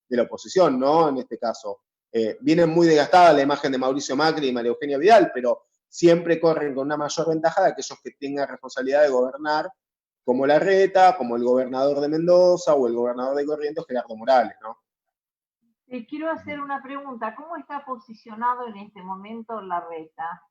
de la oposición, ¿no? En este caso. Viene muy desgastada la imagen de Mauricio Macri y María Eugenia Vidal, pero siempre corren con una mayor ventaja de aquellos que tengan responsabilidad de gobernar, como Larreta, como el gobernador de Mendoza o el gobernador de Corrientes, Gerardo Morales, ¿no? Quiero hacer una pregunta. ¿Cómo está posicionado en este momento Larreta?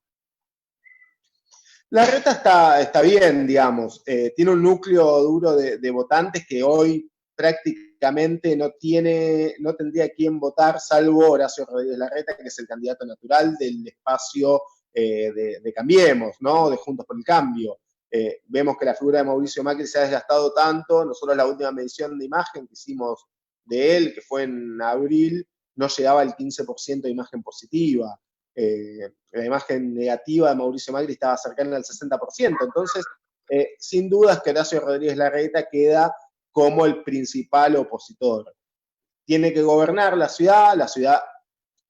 Larreta está bien, digamos. Tiene un núcleo duro de votantes que hoy prácticamente no tendría quien votar, salvo Horacio Rodríguez Larreta, que es el candidato natural del espacio de Cambiemos, ¿no? De Juntos por el Cambio. Vemos que la figura de Mauricio Macri se ha desgastado tanto. Nosotros la última medición de imagen que hicimos de él, que fue en abril, no llegaba al 15% de imagen positiva. La imagen negativa de Mauricio Macri estaba cercana al 60%. Entonces, sin dudas que Horacio Rodríguez Larreta queda como el principal opositor. Tiene que gobernar la ciudad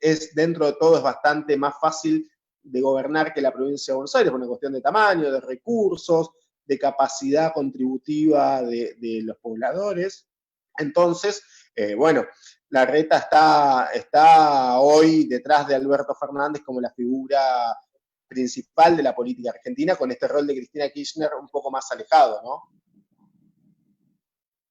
es, dentro de todo, es bastante más fácil de gobernar que la provincia de Buenos Aires, por una cuestión de tamaño, de recursos, de capacidad contributiva de los pobladores. Entonces, bueno, Larreta está hoy detrás de Alberto Fernández como la figura principal de la política argentina, con este rol de Cristina Kirchner un poco más alejado, ¿no?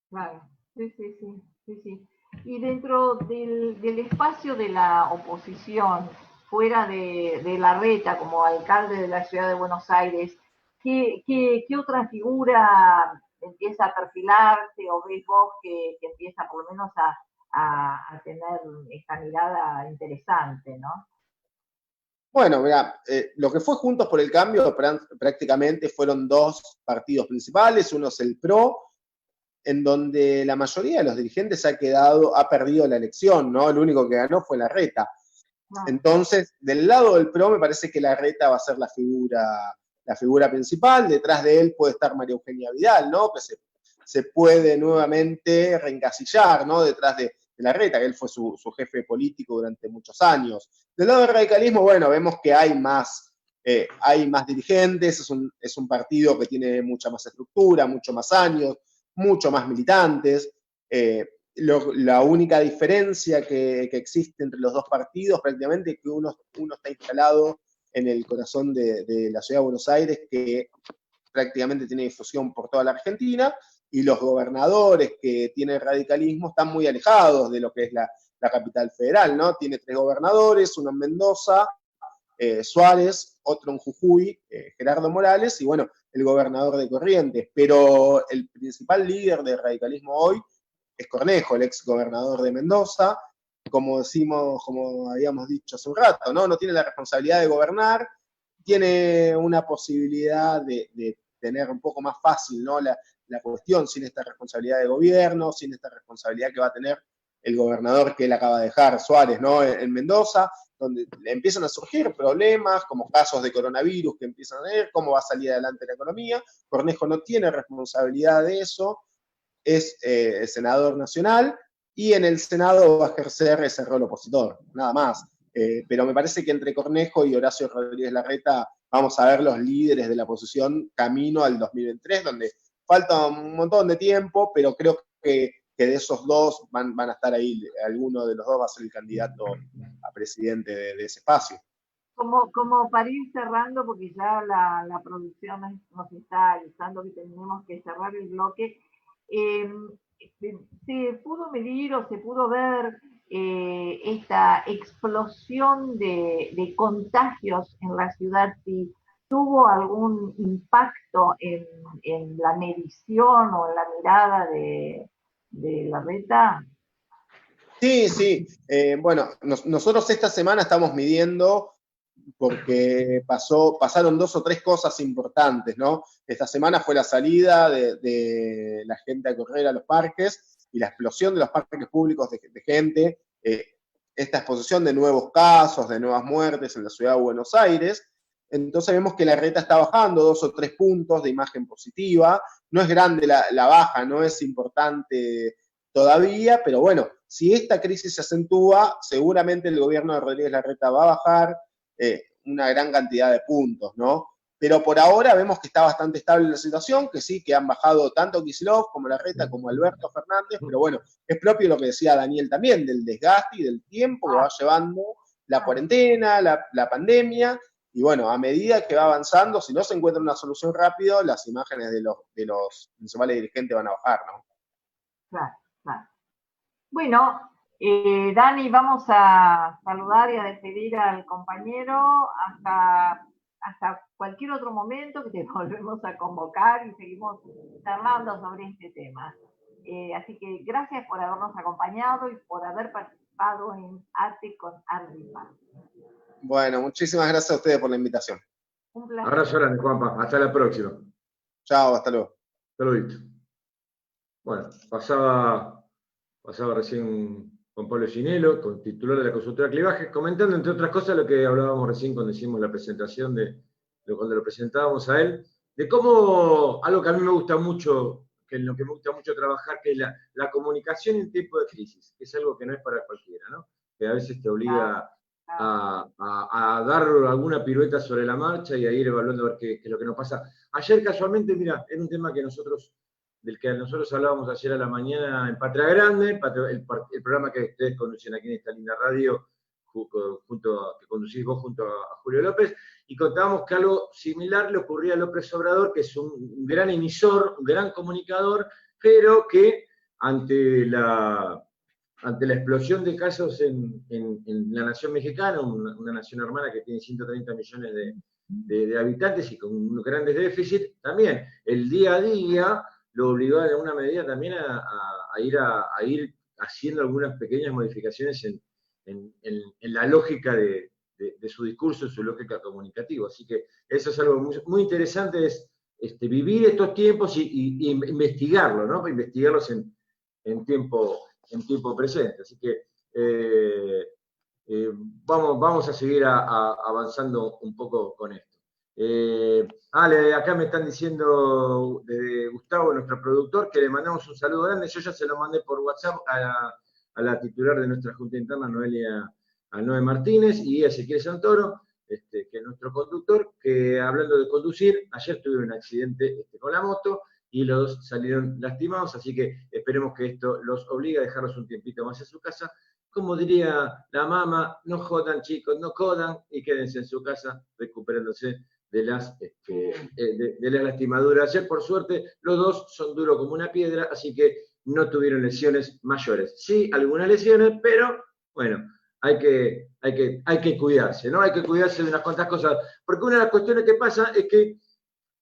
Claro, sí. Y dentro del espacio de la oposición, fuera de Larreta como alcalde de la ciudad de Buenos Aires, ¿qué otra figura empieza a perfilarse o ves vos que empieza por lo menos a tener esta mirada interesante, ¿no? Bueno, mira, lo que fue Juntos por el Cambio prácticamente fueron dos partidos principales. Uno es el PRO, en donde la mayoría de los dirigentes ha perdido la elección, ¿no? El único que ganó fue Larreta. Entonces, del lado del PRO me parece que Larreta va a ser la figura principal. Detrás de él puede estar María Eugenia Vidal, ¿no? Que se puede nuevamente reencasillar, ¿no? Detrás de Larreta, que él fue su jefe político durante muchos años. Del lado del radicalismo, bueno, vemos que hay más dirigentes, es un partido que tiene mucha más estructura, mucho más años, mucho más militantes. La única diferencia que existe entre los dos partidos prácticamente es que uno está instalado en el corazón de la ciudad de Buenos Aires, que prácticamente tiene difusión por toda la Argentina, y los gobernadores que tiene el radicalismo están muy alejados de lo que es la capital federal, ¿no? Tiene 3 gobernadores, uno en Mendoza, Suárez, otro en Jujuy, Gerardo Morales, y bueno, el gobernador de Corrientes. Pero el principal líder del radicalismo hoy es Cornejo, el ex gobernador de Mendoza, como habíamos dicho hace un rato, ¿no? No tiene la responsabilidad de gobernar, tiene una posibilidad de tener un poco más fácil, ¿no? La cuestión sin esta responsabilidad de gobierno, sin esta responsabilidad que va a tener el gobernador que él acaba de dejar, Suárez, ¿no? En Mendoza, donde empiezan a surgir problemas, como casos de coronavirus que empiezan a ver, cómo va a salir adelante la economía. Cornejo no tiene responsabilidad de eso, es senador nacional, y en el Senado va a ejercer ese rol opositor, nada más. Pero me parece que entre Cornejo y Horacio Rodríguez Larreta vamos a ver los líderes de la oposición camino al 2023, donde falta un montón de tiempo, pero creo que de esos dos van a estar ahí, alguno de los dos va a ser el candidato a presidente de ese espacio. Como para ir cerrando, porque ya la producción nos está avisando que tenemos que cerrar el bloque, ¿se pudo medir o se pudo ver esta explosión de contagios en la ciudad? Si tuvo algún impacto en la medición o en la mirada de Larreta. Sí. Bueno, nosotros esta semana estamos midiendo porque pasaron 2 o 3 cosas importantes, ¿no? Esta semana fue la salida de la gente a correr a los parques y la explosión de los parques públicos de gente, esta exposición de nuevos casos, de nuevas muertes en la ciudad de Buenos Aires. Entonces vemos que Larreta está bajando 2 o 3 puntos de imagen positiva. No es grande la baja, no es importante todavía, pero bueno, si esta crisis se acentúa, seguramente el gobierno de Rodríguez Larreta va a bajar una gran cantidad de puntos, ¿no? pero por ahora vemos que está bastante estable la situación, que sí, que han bajado tanto Kicillof como Larreta como Alberto Fernández, pero bueno, es propio lo que decía Daniel también, del desgaste y del tiempo que va llevando la cuarentena, la pandemia, y bueno, a medida que va avanzando, si no se encuentra una solución rápido, las imágenes de los principales dirigentes van a bajar, ¿no? Claro, claro. Bueno, Dani, vamos a saludar y a despedir al compañero hasta cualquier otro momento que te volvemos a convocar y seguimos charlando sobre este tema. Así que gracias por habernos acompañado y por haber participado en Arte con Arriba. Bueno, muchísimas gracias a ustedes por la invitación. Un placer. Abrazo grande, Juanpa. Hasta la próxima. Chao, hasta luego. Hasta luego. Bueno, pasaba recién Juan Pablo Ginelo, titular de la consultora Clivaje, comentando, entre otras cosas, lo que hablábamos recién cuando hicimos la presentación, cuando lo presentábamos a él, de cómo, algo que a mí me gusta mucho, que en lo que me gusta mucho trabajar, que es la comunicación en tiempo de crisis, que es algo que no es para cualquiera, ¿no? Que a veces te obliga a dar alguna pirueta sobre la marcha y a ir evaluando a ver qué es lo que nos pasa. Ayer, casualmente, mira, era un tema del que nosotros hablábamos ayer a la mañana en Patria Grande, el programa que ustedes conducen aquí en esta linda radio, que conducís vos junto a Julio López, y contábamos que algo similar le ocurría a López Obrador, que es un gran emisor, un gran comunicador, pero que ante la explosión de casos en la nación mexicana, una nación hermana que tiene 130 millones de habitantes y con unos grandes déficits, también el día a día lo obligó de alguna medida también a ir haciendo algunas pequeñas modificaciones en la lógica de su discurso, en su lógica comunicativa. Así que eso es algo muy, muy interesante, es vivir estos tiempos y investigarlo, ¿no? Investigarlos en tiempo presente. Así que vamos a seguir avanzando un poco con esto. Acá me están diciendo de Gustavo, nuestro productor, que le mandamos un saludo grande. Yo ya se lo mandé por WhatsApp a la titular de nuestra Junta Interna, a Noé Martínez, y a Ezequiel Santoro, que es nuestro conductor, que hablando de conducir, ayer tuvieron un accidente con la moto y los salieron lastimados, así que esperemos que esto los obligue a dejarlos un tiempito más en su casa. Como diría la mamá, no jodan chicos, no jodan, y quédense en su casa recuperándose de las lastimaduras. Ayer, por suerte, los dos son duros como una piedra, así que no tuvieron lesiones mayores. Sí, algunas lesiones, pero bueno, hay que cuidarse, ¿no? Hay que cuidarse de unas cuantas cosas, porque una de las cuestiones que pasa es que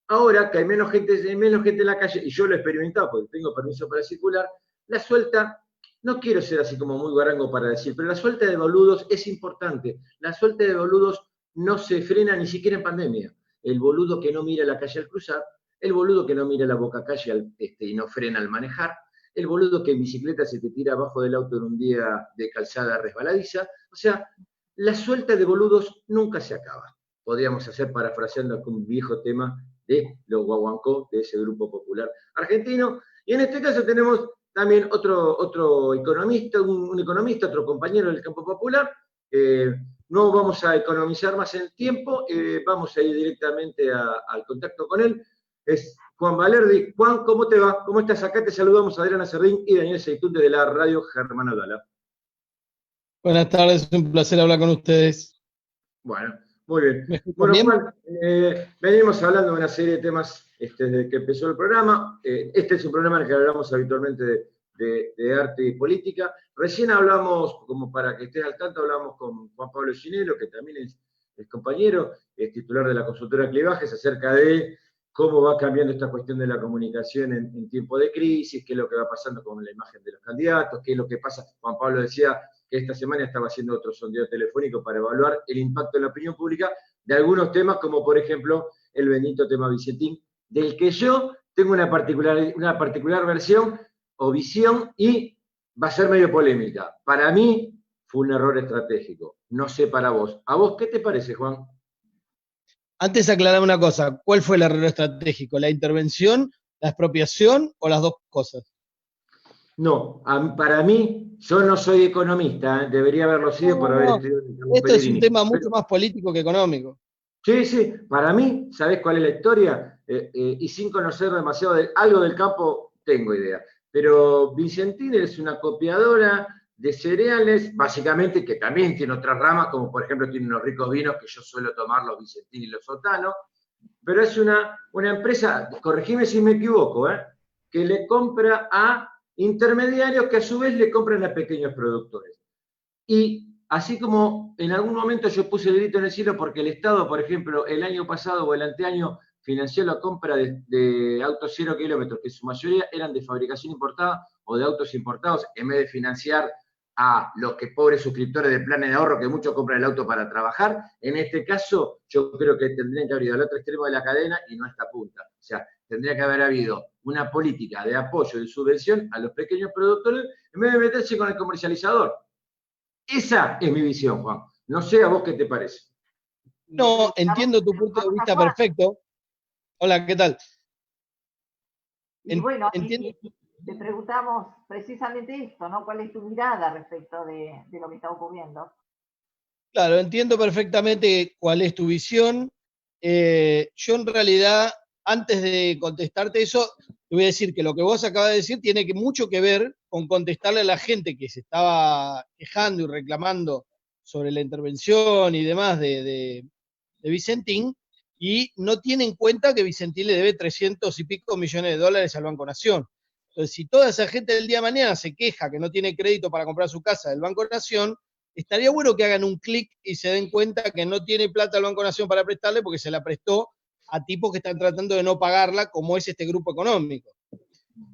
ahora que hay menos gente en la calle, y yo lo he experimentado porque tengo permiso para circular, la suelta, no quiero ser así como muy guarango para decir, pero la suelta de boludos es importante. La suelta de boludos no se frena ni siquiera en pandemia. El boludo que no mira la calle al cruzar, el boludo que no mira la boca calle y no frena al manejar, el boludo que en bicicleta se te tira abajo del auto en un día de calzada resbaladiza. O sea, la suelta de boludos nunca se acaba. Podríamos hacer, parafraseando algún viejo tema de los guaguancó, de ese grupo popular argentino. Y en este caso tenemos también otro economista, un economista, otro compañero del campo popular. No vamos a economizar más el tiempo, vamos a ir directamente al contacto con él. Es Juan Valerdi. Juan, ¿cómo te va? ¿Cómo estás? Acá te saludamos Adriana Cerdín y Daniel Seitún de la radio Germán Adala. Buenas tardes, es un placer hablar con ustedes. Bueno, muy bien. Bueno, Juan, venimos hablando de una serie de temas desde que empezó el programa. Este es un programa en el que hablamos habitualmente de arte y política. Recién hablamos, como para que estés al tanto, hablamos con Juan Pablo Ginelo, que también es compañero, es titular de la consultora Clivajes, acerca de cómo va cambiando esta cuestión de la comunicación en tiempo de crisis, qué es lo que va pasando con la imagen de los candidatos, qué es lo que pasa. Juan Pablo decía que esta semana estaba haciendo otro sondeo telefónico para evaluar el impacto en la opinión pública de algunos temas, como por ejemplo el bendito tema Vicentín, del que yo tengo una particular versión o visión y va a ser medio polémica. Para mí fue un error estratégico, no sé para vos. ¿A vos qué te parece, Juan? Antes aclarar una cosa, ¿cuál fue el error estratégico? ¿La intervención, la expropiación o las dos cosas? No, para mí, yo no soy economista, debería haberlo sido por haber estudiado en Esto es un tema mucho más político que económico. Sí, sí, para mí, ¿sabés cuál es la historia? Y sin conocer demasiado algo del campo, tengo idea. Pero Vicentín es una copiadora de cereales, básicamente, que también tiene otras ramas, como por ejemplo tiene unos ricos vinos que yo suelo tomar, los Vicentín y los Sotano, pero es una empresa, corregime si me equivoco, que le compra a intermediarios que a su vez le compran a pequeños productores. Y así como en algún momento yo puse el grito en el cielo porque el Estado, por ejemplo, el año pasado o el anteaño financió la compra de autos 0 kilómetros, que en su mayoría eran de fabricación importada o de autos importados, en vez de financiar a los que pobres suscriptores de planes de ahorro que muchos compran el auto para trabajar. En este caso, yo creo que tendrían que haber ido al otro extremo de la cadena y no a esta punta. O sea, tendría que haber habido una política de apoyo, de subvención a los pequeños productores, en vez de meterse con el comercializador. Esa es mi visión, Juan. No sé a vos qué te parece. No, entiendo tu punto de vista perfecto. Hola, ¿qué tal? Y bueno, Entiendo. te preguntamos precisamente esto, ¿no? ¿Cuál es tu mirada respecto de lo que está ocurriendo? Claro, entiendo perfectamente cuál es tu visión. Yo en realidad, antes de contestarte eso, te voy a decir que lo que vos acabas de decir tiene mucho que ver con contestarle a la gente que se estaba quejando y reclamando sobre la intervención y demás de Vicentín, y no tiene en cuenta que Vicentín le debe 300 y pico millones de dólares al Banco Nación. Entonces, si toda esa gente del día de mañana se queja que no tiene crédito para comprar su casa del Banco Nación, estaría bueno que hagan un clic y se den cuenta que no tiene plata el Banco Nación para prestarle porque se la prestó a tipos que están tratando de no pagarla, como es este grupo económico.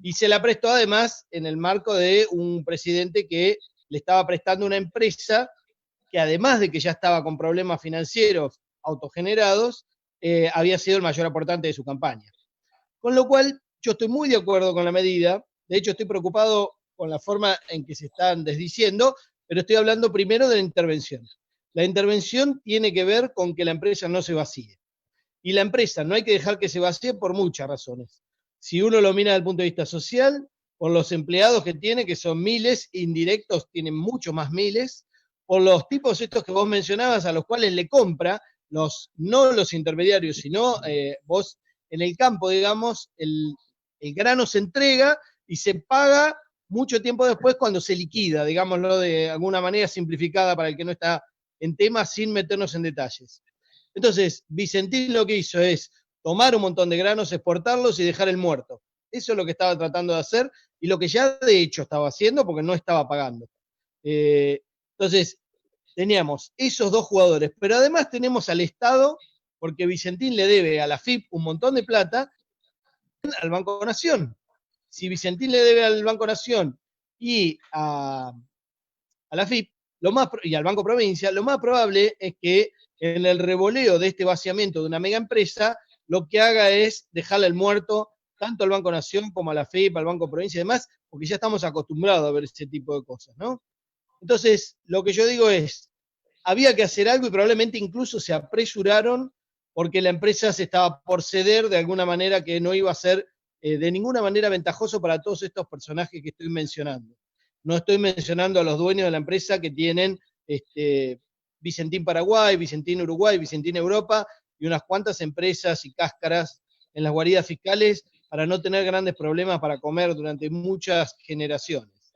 Y se la prestó además en el marco de un presidente que le estaba prestando una empresa que, además de que ya estaba con problemas financieros autogenerados, había sido el mayor aportante de su campaña. Con lo cual, yo estoy muy de acuerdo con la medida. De hecho, estoy preocupado con la forma en que se están desdiciendo, pero estoy hablando primero de la intervención. La intervención tiene que ver con que la empresa no se vacíe. Y la empresa no hay que dejar que se vacíe por muchas razones. Si uno lo mira desde el punto de vista social, por los empleados que tiene, que son miles, indirectos tienen mucho más miles, por los tipos estos que vos mencionabas, a los cuales le compra, no los intermediarios, sino vos en el campo, digamos, el grano se entrega y se paga mucho tiempo después cuando se liquida, digámoslo de alguna manera simplificada para el que no está en tema, sin meternos en detalles. Entonces, Vicentín lo que hizo es tomar un montón de granos, exportarlos y dejar el muerto. Eso es lo que estaba tratando de hacer y lo que ya de hecho estaba haciendo porque no estaba pagando. Entonces, teníamos esos dos jugadores, pero además tenemos al Estado, porque Vicentín le debe a la FIP un montón de plata, al Banco Nación. Si Vicentín le debe al Banco Nación y a la FIP y al Banco Provincia, lo más probable es que en el revoleo de este vaciamiento de una mega empresa, lo que haga es dejarle el muerto tanto al Banco Nación como a la FIP, al Banco Provincia y demás, porque ya estamos acostumbrados a ver ese tipo de cosas, ¿no? Entonces, lo que yo digo es, había que hacer algo y probablemente incluso se apresuraron porque la empresa se estaba por ceder de alguna manera que no iba a ser de ninguna manera ventajoso para todos estos personajes que estoy mencionando. No estoy mencionando a los dueños de la empresa que tienen Vicentín Paraguay, Vicentín Uruguay, Vicentín Europa y unas cuantas empresas y cáscaras en las guaridas fiscales para no tener grandes problemas para comer durante muchas generaciones.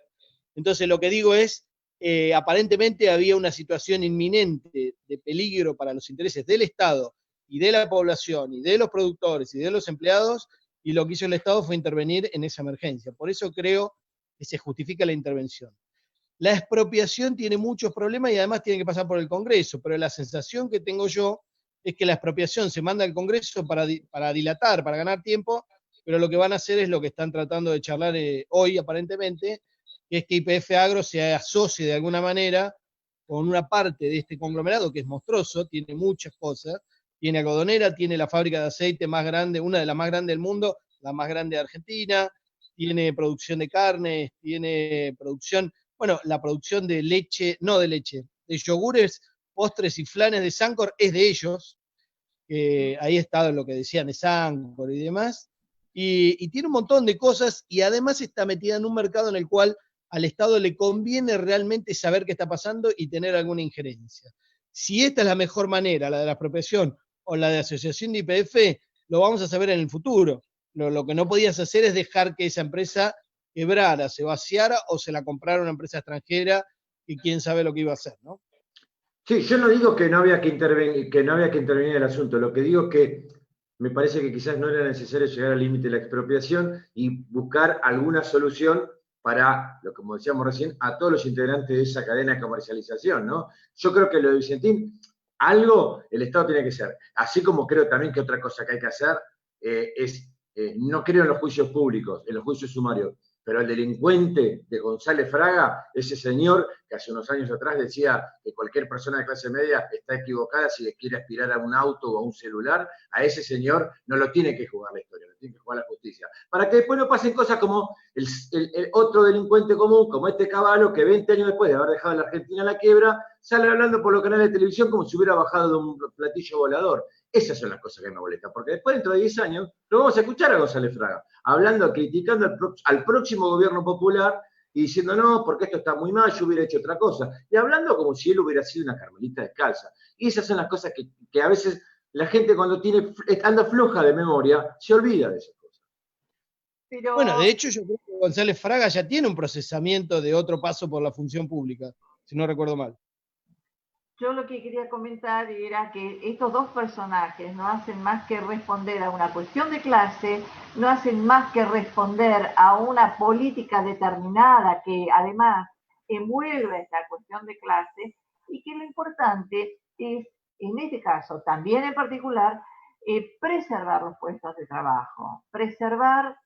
Entonces lo que digo es, aparentemente había una situación inminente de peligro para los intereses del Estado y de la población y de los productores y de los empleados, y lo que hizo el Estado fue intervenir en esa emergencia. Por eso creo que se justifica la intervención. La expropiación tiene muchos problemas y además tiene que pasar por el Congreso, pero la sensación que tengo yo es que la expropiación se manda al Congreso para dilatar, para ganar tiempo, pero lo que van a hacer es lo que están tratando de charlar hoy aparentemente, que es que YPF Agro se asocie de alguna manera con una parte de este conglomerado que es monstruoso, tiene muchas cosas, tiene algodonera, tiene la fábrica de aceite más grande, una de las más grandes del mundo, la más grande de Argentina, tiene producción de carnes, tiene producción, bueno, la producción de leche, no de leche, de yogures, postres y flanes de Sancor es de ellos, ahí está lo que decían de Sancor y demás, y tiene un montón de cosas y además está metida en un mercado en el cual al Estado le conviene realmente saber qué está pasando y tener alguna injerencia. Si esta es la mejor manera, la de la expropiación, o la de asociación de YPF, lo vamos a saber en el futuro. Lo que no podías hacer es dejar que esa empresa quebrara, se vaciara o se la comprara una empresa extranjera y quién sabe lo que iba a hacer, ¿no? Sí, yo no digo que no había que intervenir, en el asunto, lo que digo es que me parece que quizás no era necesario llegar al límite de la expropiación y buscar alguna solución para, como decíamos recién, a todos los integrantes de esa cadena de comercialización, ¿no? Yo creo que lo de Vicentín, algo el Estado tiene que hacer, así como creo también que otra cosa que hay que hacer no creo en los juicios públicos, en los juicios sumarios, pero el delincuente de González Fraga, ese señor que hace unos años atrás decía que cualquier persona de clase media está equivocada si le quiere aspirar a un auto o a un celular, a ese señor no lo tiene que jugar la historia, lo tiene que jugar la justicia. Para que después no pasen cosas como el otro delincuente común, como este Cavallo, que 20 años después de haber dejado a la Argentina a la quiebra, sale hablando por los canales de televisión como si hubiera bajado de un platillo volador. Esas son las cosas que me molestan, porque después, dentro de 10 años, lo vamos a escuchar a González Fraga, hablando, criticando al próximo gobierno popular y diciendo, no, porque esto está muy mal, yo hubiera hecho otra cosa. Y hablando como si él hubiera sido una carmelita descalza. Y esas son las cosas que a veces la gente cuando anda floja de memoria, se olvida de esas cosas. Pero, Bueno, de hecho yo creo que González Fraga ya tiene un procesamiento de otro paso por la función pública, si no recuerdo mal. yo lo que quería comentar era que estos dos personajes no hacen más que responder a una cuestión de clase, no hacen más que responder a una política determinada que además envuelve esta cuestión de clase, y que lo importante es, en este caso, también en particular, preservar los puestos de trabajo, preservar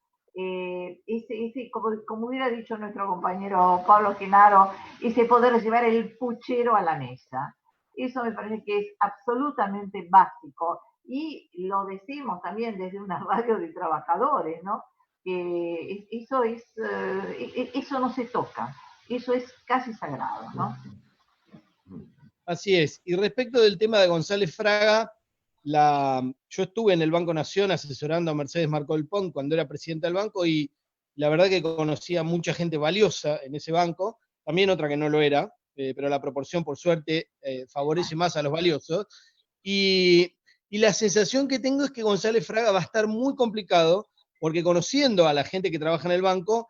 como hubiera dicho nuestro compañero Pablo Genaro, ese poder llevar el puchero a la mesa. Eso me parece que es absolutamente básico, y lo decimos también desde una radio de trabajadores, ¿no? Que eso no se toca, eso es casi sagrado, ¿no? Así es. Y respecto del tema de González Fraga, yo estuve en el Banco Nación asesorando a Mercedes Marcó Pont cuando era presidenta del banco, y la verdad que conocía mucha gente valiosa en ese banco, también otra que no lo era, pero la proporción, por suerte, favorece más a los valiosos. Y la sensación que tengo es que González Fraga va a estar muy complicado, porque conociendo a la gente que trabaja en el banco,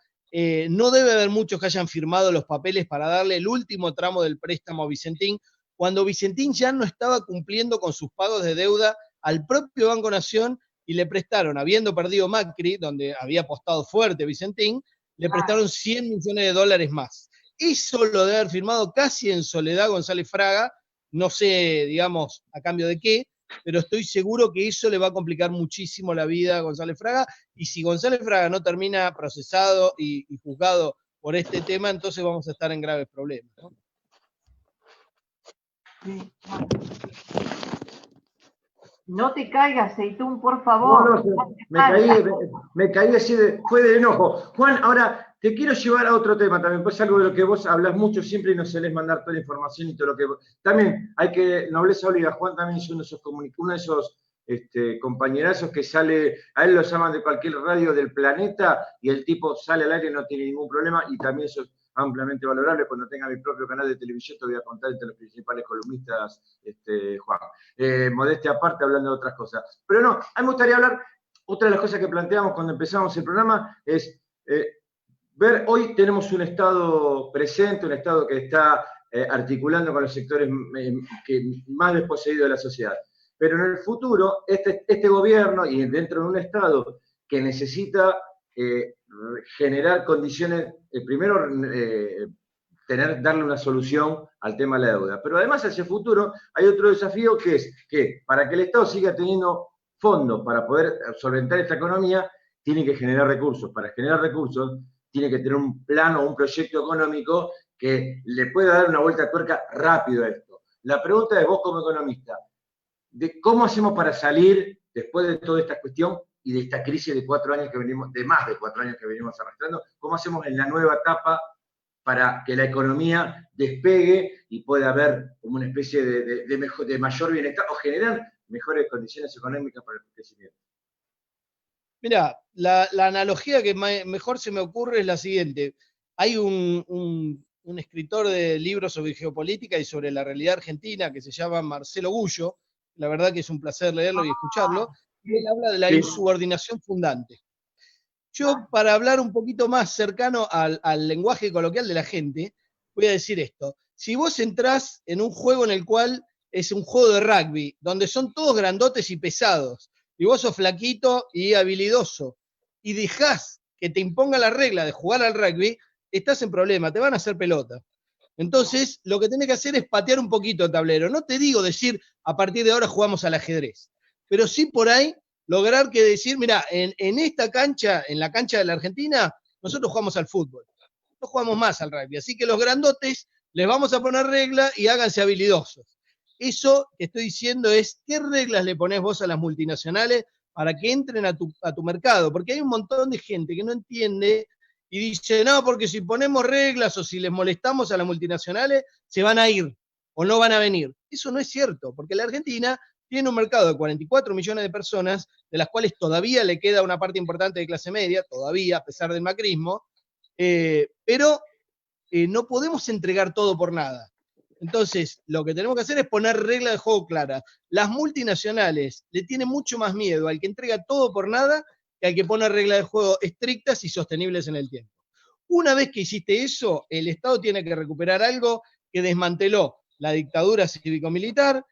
no debe haber muchos que hayan firmado los papeles para darle el último tramo del préstamo a Vicentín, cuando Vicentín ya no estaba cumpliendo con sus pagos de deuda al propio Banco Nación, y le prestaron, habiendo perdido Macri, donde había apostado fuerte Vicentín, le prestaron $100 millones más. Eso lo debe haber firmado casi en soledad González Fraga, no sé, digamos, a cambio de qué, pero estoy seguro que eso le va a complicar muchísimo la vida a González Fraga, y si González Fraga no termina procesado y juzgado por este tema, entonces vamos a estar en graves problemas, ¿no? Sí. No te caigas, Seitún, por favor. No, me caí así, fue de enojo. Juan, ahora te quiero llevar a otro tema también, pues algo de lo que vos hablas mucho siempre y nos solés mandar toda la información y todo lo que... También hay que, nobleza obliga, Juan también es uno de esos compañerazos que sale, a él lo llaman de cualquier radio del planeta y el tipo sale al aire y no tiene ningún problema, y también eso es ampliamente valorable. Cuando tenga mi propio canal de televisión te voy a contar entre los principales columnistas, Juan. Modestia aparte, hablando de otras cosas. Pero no, a mí me gustaría hablar, otra de las cosas que planteamos cuando empezamos el programa es ver, hoy tenemos un Estado presente, un Estado que está articulando con los sectores más desposeídos de la sociedad. Pero en el futuro, este gobierno, y dentro de un Estado que necesita generar condiciones, primero darle una solución al tema de la deuda. Pero además, hacia el futuro, hay otro desafío, que es que para que el Estado siga teniendo fondos para poder solventar esta economía, tiene que generar recursos. Para generar recursos, tiene que tener un plan o un proyecto económico que le pueda dar una vuelta de tuerca rápido a esto. La pregunta es, vos como economista, de cómo hacemos para salir después de toda esta cuestión y de esta crisis de 4 años que venimos, de más de 4 años que venimos arrastrando, cómo hacemos en la nueva etapa para que la economía despegue y pueda haber como una especie de mayor bienestar o generar mejores condiciones económicas para el crecimiento. Mira, la analogía que mejor se me ocurre es la siguiente. Hay un escritor de libros sobre geopolítica y sobre la realidad argentina que se llama Marcelo Gullo, la verdad que es un placer leerlo y escucharlo, y él habla de la Sí. insubordinación fundante. Yo, para hablar un poquito más cercano al lenguaje coloquial de la gente, voy a decir esto. Si vos entrás en un juego en el cual es un juego de rugby, donde son todos grandotes y pesados, y vos sos flaquito y habilidoso, y dejás que te imponga la regla de jugar al rugby, estás en problema, te van a hacer pelota. Entonces, lo que tenés que hacer es patear un poquito el tablero. No te digo decir, a partir de ahora jugamos al ajedrez, pero sí por ahí lograr que decir, mira, en esta cancha, en la cancha de la Argentina, nosotros jugamos al fútbol, no jugamos más al rugby. Así que los grandotes les vamos a poner reglas y háganse habilidosos. Eso que estoy diciendo es, ¿qué reglas le ponés vos a las multinacionales para que entren a tu mercado? Porque hay un montón de gente que no entiende y dice, no, porque si ponemos reglas o si les molestamos a las multinacionales, se van a ir o no van a venir. Eso no es cierto, porque la Argentina tiene un mercado de 44 millones de personas, de las cuales todavía le queda una parte importante de clase media, todavía, a pesar del macrismo, pero no podemos entregar todo por nada. Entonces, lo que tenemos que hacer es poner reglas de juego claras. Las multinacionales le tienen mucho más miedo al que entrega todo por nada que al que pone reglas de juego estrictas y sostenibles en el tiempo. Una vez que hiciste eso, el Estado tiene que recuperar algo que desmanteló la dictadura cívico-militar,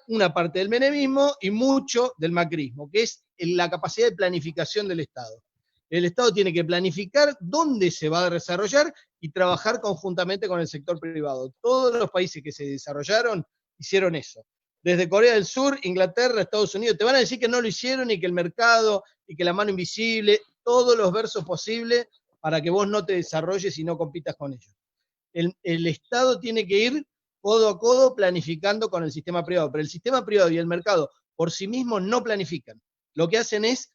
una parte del menemismo y mucho del macrismo, que es la capacidad de planificación del Estado. El Estado tiene que planificar dónde se va a desarrollar y trabajar conjuntamente con el sector privado. Todos los países que se desarrollaron hicieron eso. Desde Corea del Sur, Inglaterra, Estados Unidos, te van a decir que no lo hicieron y que el mercado y que la mano invisible, todos los versos posibles para que vos no te desarrolles y no compitas con ellos. El Estado tiene que ir codo a codo planificando con el sistema privado, pero el sistema privado y el mercado por sí mismos no planifican. Lo que hacen es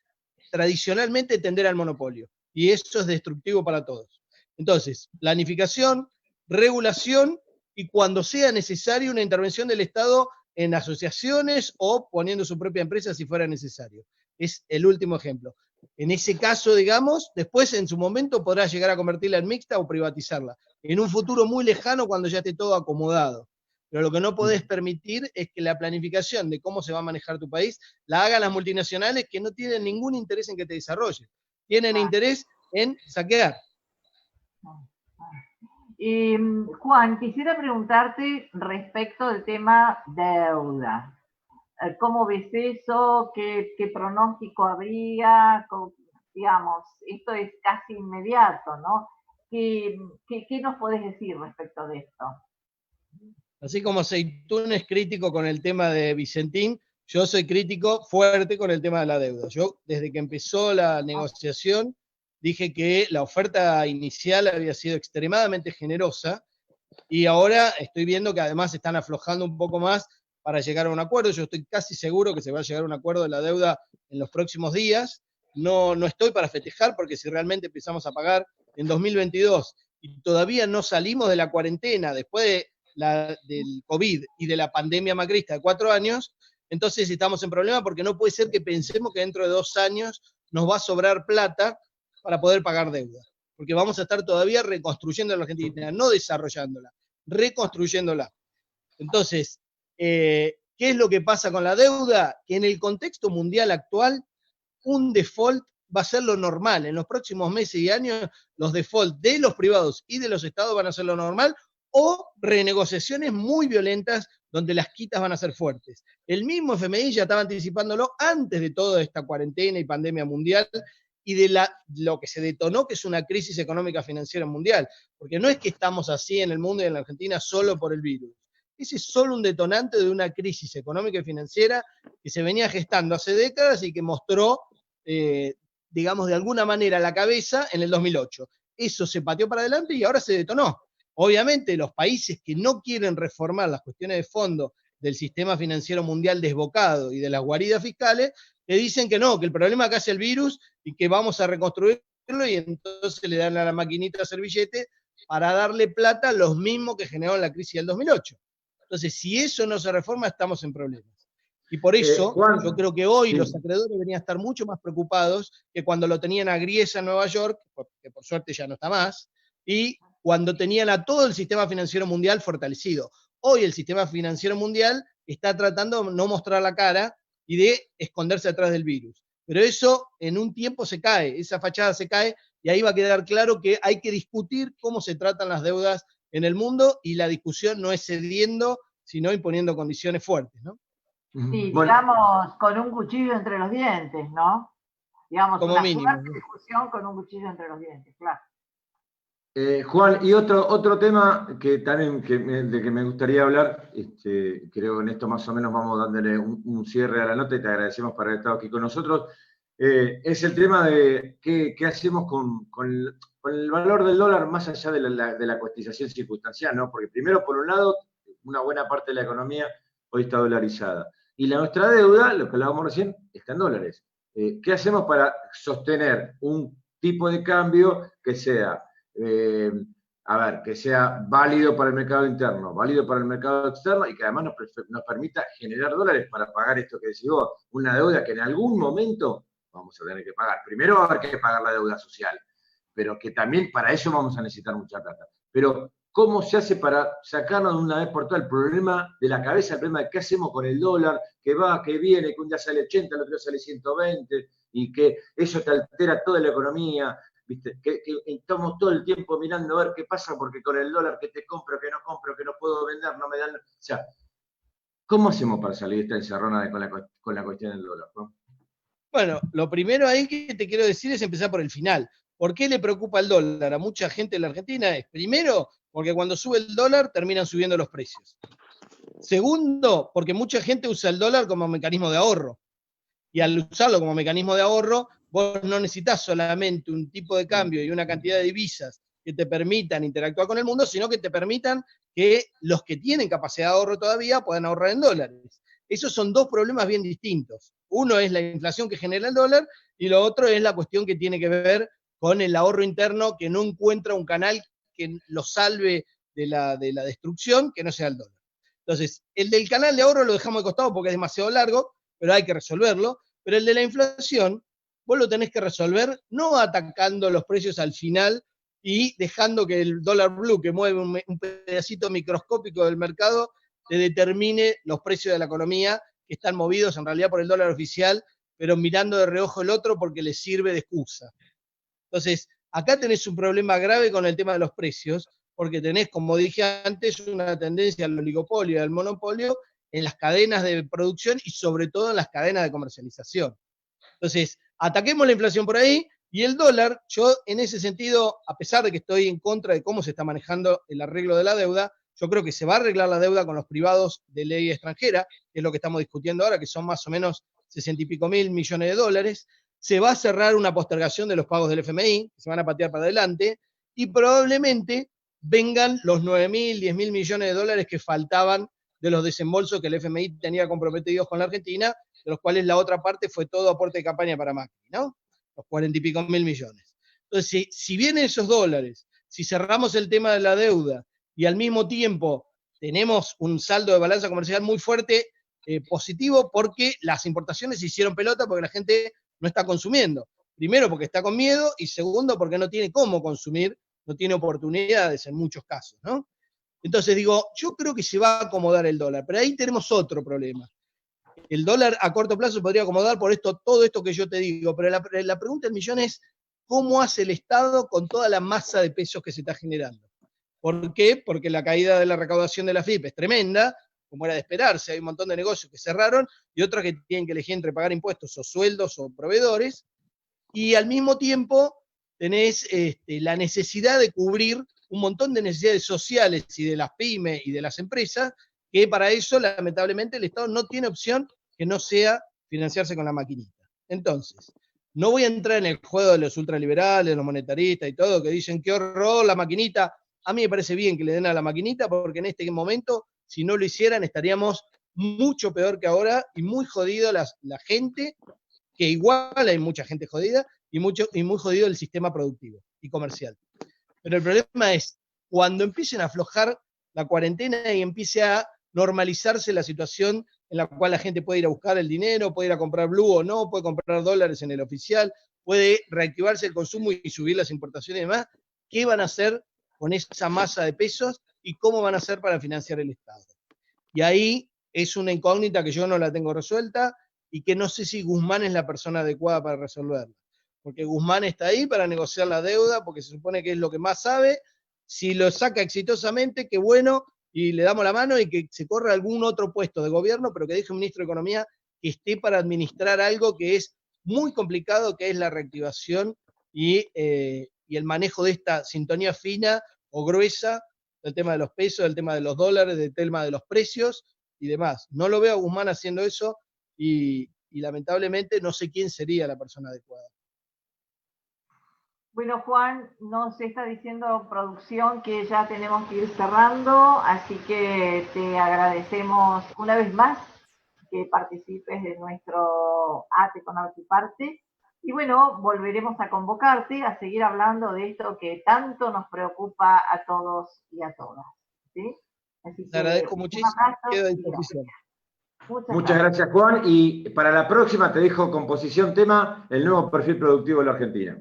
tradicionalmente tender al monopolio, y eso es destructivo para todos. Entonces, planificación, regulación, y cuando sea necesario una intervención del Estado en asociaciones o poniendo su propia empresa si fuera necesario. Es el último ejemplo. En ese caso, digamos, después en su momento podrá llegar a convertirla en mixta o privatizarla. En un futuro muy lejano cuando ya esté todo acomodado. Pero lo que no podés permitir es que la planificación de cómo se va a manejar tu país la hagan las multinacionales que no tienen ningún interés en que te desarrolles. Tienen interés en saquear. Juan, quisiera preguntarte respecto del tema deuda. ¿Cómo ves eso? ¿Qué pronóstico habría? Digamos, esto es casi inmediato, ¿no? ¿Qué nos podés decir respecto de esto? Así como Aceitún es crítico con el tema de Vicentín, yo soy crítico fuerte con el tema de la deuda. Yo, desde que empezó la negociación, dije que la oferta inicial había sido extremadamente generosa y ahora estoy viendo que además están aflojando un poco más para llegar a un acuerdo. Yo estoy casi seguro que se va a llegar a un acuerdo de la deuda en los próximos días. No estoy para festejar porque si realmente empezamos a pagar en 2022 y todavía no salimos de la cuarentena después del COVID y de la pandemia macrista de 4 años, entonces estamos en problema porque no puede ser que pensemos que dentro de 2 años nos va a sobrar plata para poder pagar deuda, porque vamos a estar todavía reconstruyendo la Argentina, no desarrollándola, reconstruyéndola. Entonces, ¿qué es lo que pasa con la deuda? Que en el contexto mundial actual, un default va a ser lo normal. En los próximos meses y años, los defaults de los privados y de los estados van a ser lo normal, o renegociaciones muy violentas donde las quitas van a ser fuertes. El mismo FMI ya estaba anticipándolo antes de toda esta cuarentena y pandemia mundial y de lo que se detonó, que es una crisis económica financiera mundial, porque no es que estamos así en el mundo y en la Argentina solo por el virus. Ese es solo un detonante de una crisis económica y financiera que se venía gestando hace décadas y que mostró, digamos, de alguna manera la cabeza en el 2008. Eso se pateó para adelante y ahora se detonó. Obviamente, los países que no quieren reformar las cuestiones de fondo del sistema financiero mundial desbocado y de las guaridas fiscales, le dicen que no, que el problema acá es el virus y que vamos a reconstruirlo y entonces le dan a la maquinita servillete para darle plata a los mismos que generaron la crisis del 2008. Entonces, si eso no se reforma, estamos en problemas. Y por eso, Juan, yo creo que hoy sí. los acreedores deberían estar mucho más preocupados que cuando lo tenían a Griesa en Nueva York, que por suerte ya no está más, y cuando tenían a todo el sistema financiero mundial fortalecido. Hoy el sistema financiero mundial está tratando de no mostrar la cara y de esconderse atrás del virus. Pero eso en un tiempo se cae, esa fachada se cae, y ahí va a quedar claro que hay que discutir cómo se tratan las deudas en el mundo, y la discusión no es cediendo, sino imponiendo condiciones fuertes, ¿no? Sí, Bueno, digamos, con un cuchillo entre los dientes, ¿no? Digamos, Como una mínimo, fuerte ¿no? discusión con un cuchillo entre los dientes, claro. Juan, y otro tema que también de que me gustaría hablar, creo que en esto más o menos vamos dándole un cierre a la nota y te agradecemos por haber estado aquí con nosotros, es el tema de qué hacemos con el valor del dólar más allá de la cotización circunstancial, ¿no? Porque primero, por un lado, una buena parte de la economía hoy está dolarizada. Y nuestra deuda, lo que hablábamos recién, está en dólares. ¿Qué hacemos para sostener un tipo de cambio que sea que sea válido para el mercado interno, válido para el mercado externo y que además nos permita generar dólares para pagar esto que decís vos, una deuda que en algún momento vamos a tener que pagar? Primero va a haber que pagar la deuda social, pero que también para eso vamos a necesitar mucha plata. Pero, ¿cómo se hace para sacarnos de una vez por todas el problema de la cabeza, el problema de qué hacemos con el dólar, que va, que viene, que un día sale 80, el otro día sale 120, y que eso te altera toda la economía? ¿Viste? Que estamos todo el tiempo mirando a ver qué pasa, porque con el dólar que te compro, que no puedo vender, no me dan. O sea, ¿cómo hacemos para salir de esta encerrona con la cuestión del dólar, ¿no? Bueno, lo primero ahí que te quiero decir es empezar por el final. ¿Por qué le preocupa el dólar a mucha gente en la Argentina? Es primero, porque cuando sube el dólar terminan subiendo los precios. Segundo, porque mucha gente usa el dólar como mecanismo de ahorro. Y al usarlo como mecanismo de ahorro, vos no necesitas solamente un tipo de cambio y una cantidad de divisas que te permitan interactuar con el mundo, sino que te permitan que los que tienen capacidad de ahorro todavía puedan ahorrar en dólares. Esos son dos problemas bien distintos. Uno es la inflación que genera el dólar y lo otro es la cuestión que tiene que ver con el ahorro interno, que no encuentra un canal que lo salve de la destrucción, que no sea el dólar. Entonces, el del canal de ahorro lo dejamos de costado porque es demasiado largo, pero hay que resolverlo. Pero el de la inflación, vos lo tenés que resolver no atacando los precios al final y dejando que el dólar blue, que mueve un pedacito microscópico del mercado, te determine los precios de la economía, que están movidos en realidad por el dólar oficial, pero mirando de reojo el otro porque les sirve de excusa. Entonces, acá tenés un problema grave con el tema de los precios, porque tenés, como dije antes, una tendencia al oligopolio y al monopolio en las cadenas de producción y sobre todo en las cadenas de comercialización. Entonces, ataquemos la inflación por ahí, y el dólar, yo en ese sentido, a pesar de que estoy en contra de cómo se está manejando el arreglo de la deuda, yo creo que se va a arreglar la deuda con los privados de ley extranjera, que es lo que estamos discutiendo ahora, que son más o menos 60 y pico mil millones de dólares. Se va a cerrar una postergación de los pagos del FMI, que se van a patear para adelante, y probablemente vengan los 9.000, 10.000 millones de dólares que faltaban de los desembolsos que el FMI tenía comprometidos con la Argentina, de los cuales la otra parte fue todo aporte de campaña para Macri, ¿no? Los 40 y pico mil millones. Entonces, si vienen esos dólares, si cerramos el tema de la deuda y al mismo tiempo tenemos un saldo de balanza comercial muy fuerte, positivo, porque las importaciones se hicieron pelota porque la gente no está consumiendo. Primero porque está con miedo y segundo porque no tiene cómo consumir, no tiene oportunidades en muchos casos, ¿no? Entonces digo, yo creo que se va a acomodar el dólar, pero ahí tenemos otro problema. El dólar a corto plazo se podría acomodar por todo esto que yo te digo, pero la pregunta del millón es, ¿cómo hace el Estado con toda la masa de pesos que se está generando? ¿Por qué? Porque la caída de la recaudación de la FIP es tremenda, como era de esperarse, hay un montón de negocios que cerraron y otros que tienen que elegir entre pagar impuestos o sueldos o proveedores, y al mismo tiempo tenés la necesidad de cubrir un montón de necesidades sociales y de las pymes y de las empresas, que para eso lamentablemente el Estado no tiene opción que no sea financiarse con la maquinita. Entonces, no voy a entrar en el juego de los ultraliberales, los monetaristas y todo, que dicen qué horror la maquinita. A mí me parece bien que le den a la maquinita, porque en este momento, si no lo hicieran, estaríamos mucho peor que ahora y muy jodido la gente, que igual hay mucha gente jodida, y muy jodido el sistema productivo y comercial. Pero el problema es, cuando empiecen a aflojar la cuarentena y empiece a normalizarse la situación en la cual la gente puede ir a buscar el dinero, puede ir a comprar blue o no, puede comprar dólares en el oficial, puede reactivarse el consumo y subir las importaciones y demás, ¿qué van a hacer con esa masa de pesos y cómo van a hacer para financiar el Estado? Y ahí es una incógnita que yo no la tengo resuelta y que no sé si Guzmán es la persona adecuada para resolverla. Porque Guzmán está ahí para negociar la deuda, porque se supone que es lo que más sabe. Si lo saca exitosamente, qué bueno, y le damos la mano y que se corra algún otro puesto de gobierno, pero que deje un ministro de Economía que esté para administrar algo que es muy complicado, que es la reactivación y el manejo de esta sintonía fina o gruesa del tema de los pesos, del tema de los dólares, del tema de los precios y demás. No lo veo a Guzmán haciendo eso y lamentablemente no sé quién sería la persona adecuada. Bueno, Juan, nos está diciendo producción que ya tenemos que ir cerrando, así que te agradecemos una vez más que participes de nuestro ATE con Arte y Parte. Y bueno, volveremos a convocarte a seguir hablando de esto que tanto nos preocupa a todos y a todas. ¿Sí? Así que, te agradezco muchísimo, quedo a disposición. Muchas gracias, Juan. Y para la próxima te dejo composición tema, el nuevo perfil productivo de la Argentina.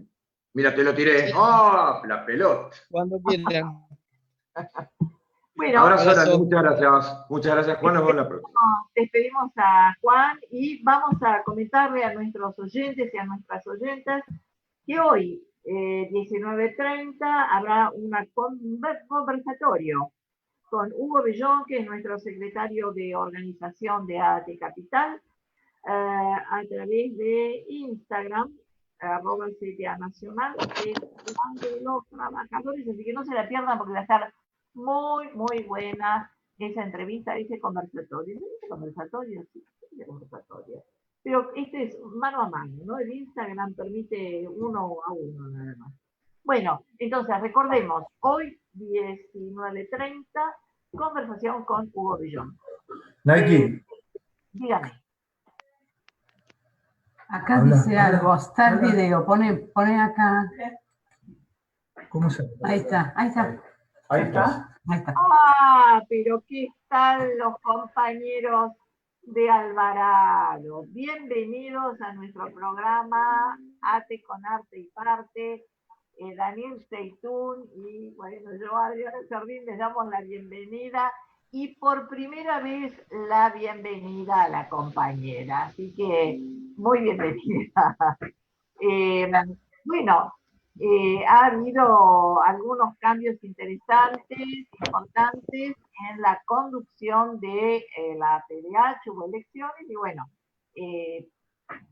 Mira, te lo tiré. ¡Oh, la pelota! Cuando quieran. Bueno, abrazo grande, muchas gracias. Muchas gracias, Juan. Nos vemos la próxima. Despedimos a Juan y vamos a comentarle a nuestros oyentes y a nuestras oyentas que hoy, 19:30, habrá un conversatorio con Hugo Bellón, que es nuestro secretario de organización de ATE Capital, a través de Instagram, @CTA Nacional, que es de los trabajadores, así que no se la pierdan porque va a estar muy, muy buena esa entrevista, ese conversatorio. ¿Ese conversatorio? Sí, ese conversatorio. Pero este es mano a mano, ¿no? El Instagram permite 1 a 1 nada más. Bueno, entonces recordemos, hoy 19:30, conversación con Hugo Bellón. Nike. Dígame. Acá dice algo, está el video, pone acá. ¿Cómo se ve? Ahí está, ahí está. Ahí está. Ahí está. Ah, pero ¿qué tal los compañeros de Alvarado? Bienvenidos a nuestro programa ATE con Arte y Parte. Daniel Seitún y bueno, yo Adriana Sardín les damos la bienvenida y por primera vez la bienvenida a la compañera, así que muy bienvenida. Bueno, ha habido algunos cambios interesantes, importantes en la conducción de la PDH, hubo elecciones y bueno,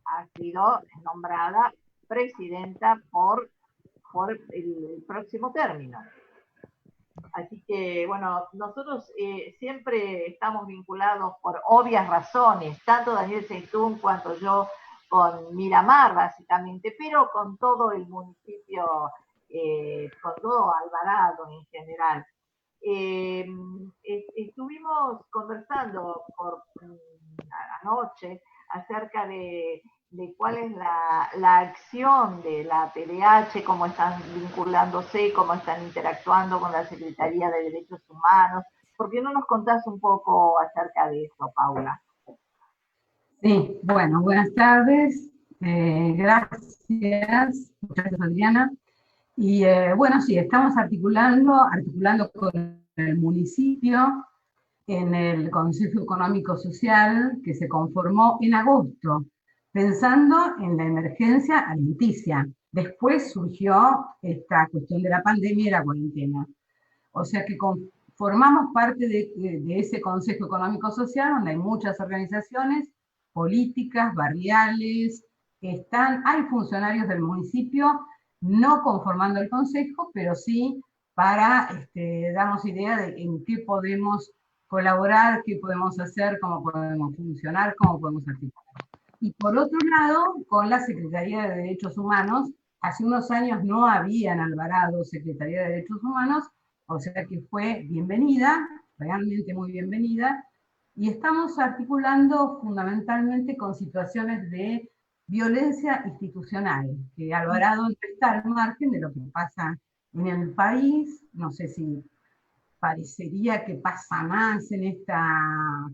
ha sido nombrada presidenta por el próximo término. Así que, bueno, nosotros siempre estamos vinculados por obvias razones, tanto Daniel Seitún cuanto yo, con Miramar, básicamente, pero con todo el municipio, con todo Alvarado en general. Estuvimos conversando anoche acerca de cuál es la acción de la PDH, cómo están vinculándose, cómo están interactuando con la Secretaría de Derechos Humanos. ¿Por qué no nos contás un poco acerca de eso, Paula? Sí, bueno, buenas tardes. Gracias. Muchas gracias, Adriana. Y bueno, sí, estamos articulando con el municipio en el Consejo Económico Social que se conformó en agosto, pensando en la emergencia alimenticia. Después surgió esta cuestión de la pandemia y la cuarentena. O sea que formamos parte de ese Consejo Económico Social, donde hay muchas organizaciones políticas, barriales, hay funcionarios del municipio, no conformando el Consejo, pero sí para darnos idea de en qué podemos colaborar, qué podemos hacer, cómo podemos funcionar, cómo podemos articular. Y por otro lado, con la Secretaría de Derechos Humanos, hace unos años no había en Alvarado Secretaría de Derechos Humanos, o sea que fue bienvenida, realmente muy bienvenida, y estamos articulando fundamentalmente con situaciones de violencia institucional, que Alvarado está al margen de lo que pasa en el país, no sé si parecería que pasa más en esta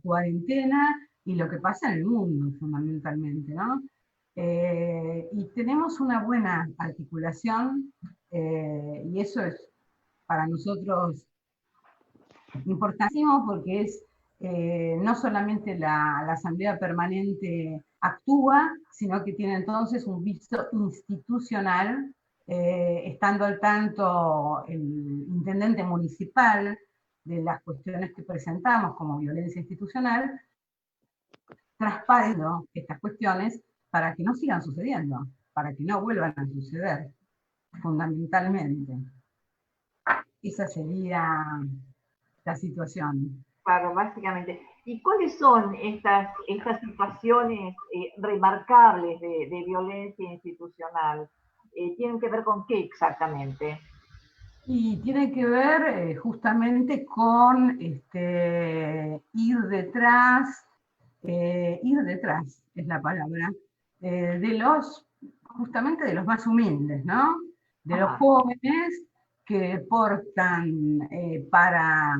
cuarentena y lo que pasa en el mundo, fundamentalmente, ¿no? Y tenemos una buena articulación y eso es para nosotros importantísimo porque es no solamente la Asamblea Permanente actúa, sino que tiene entonces un visto institucional, estando al tanto el intendente municipal de las cuestiones que presentamos como violencia institucional, transparando estas cuestiones para que no sigan sucediendo, para que no vuelvan a suceder, fundamentalmente. Esa sería la situación. Claro, básicamente. ¿Y cuáles son estas situaciones remarcables de violencia institucional? ¿Tienen que ver con qué exactamente? Y tiene que ver justamente con ir detrás es la palabra, justamente de los más humildes, ¿no? De los jóvenes que portan para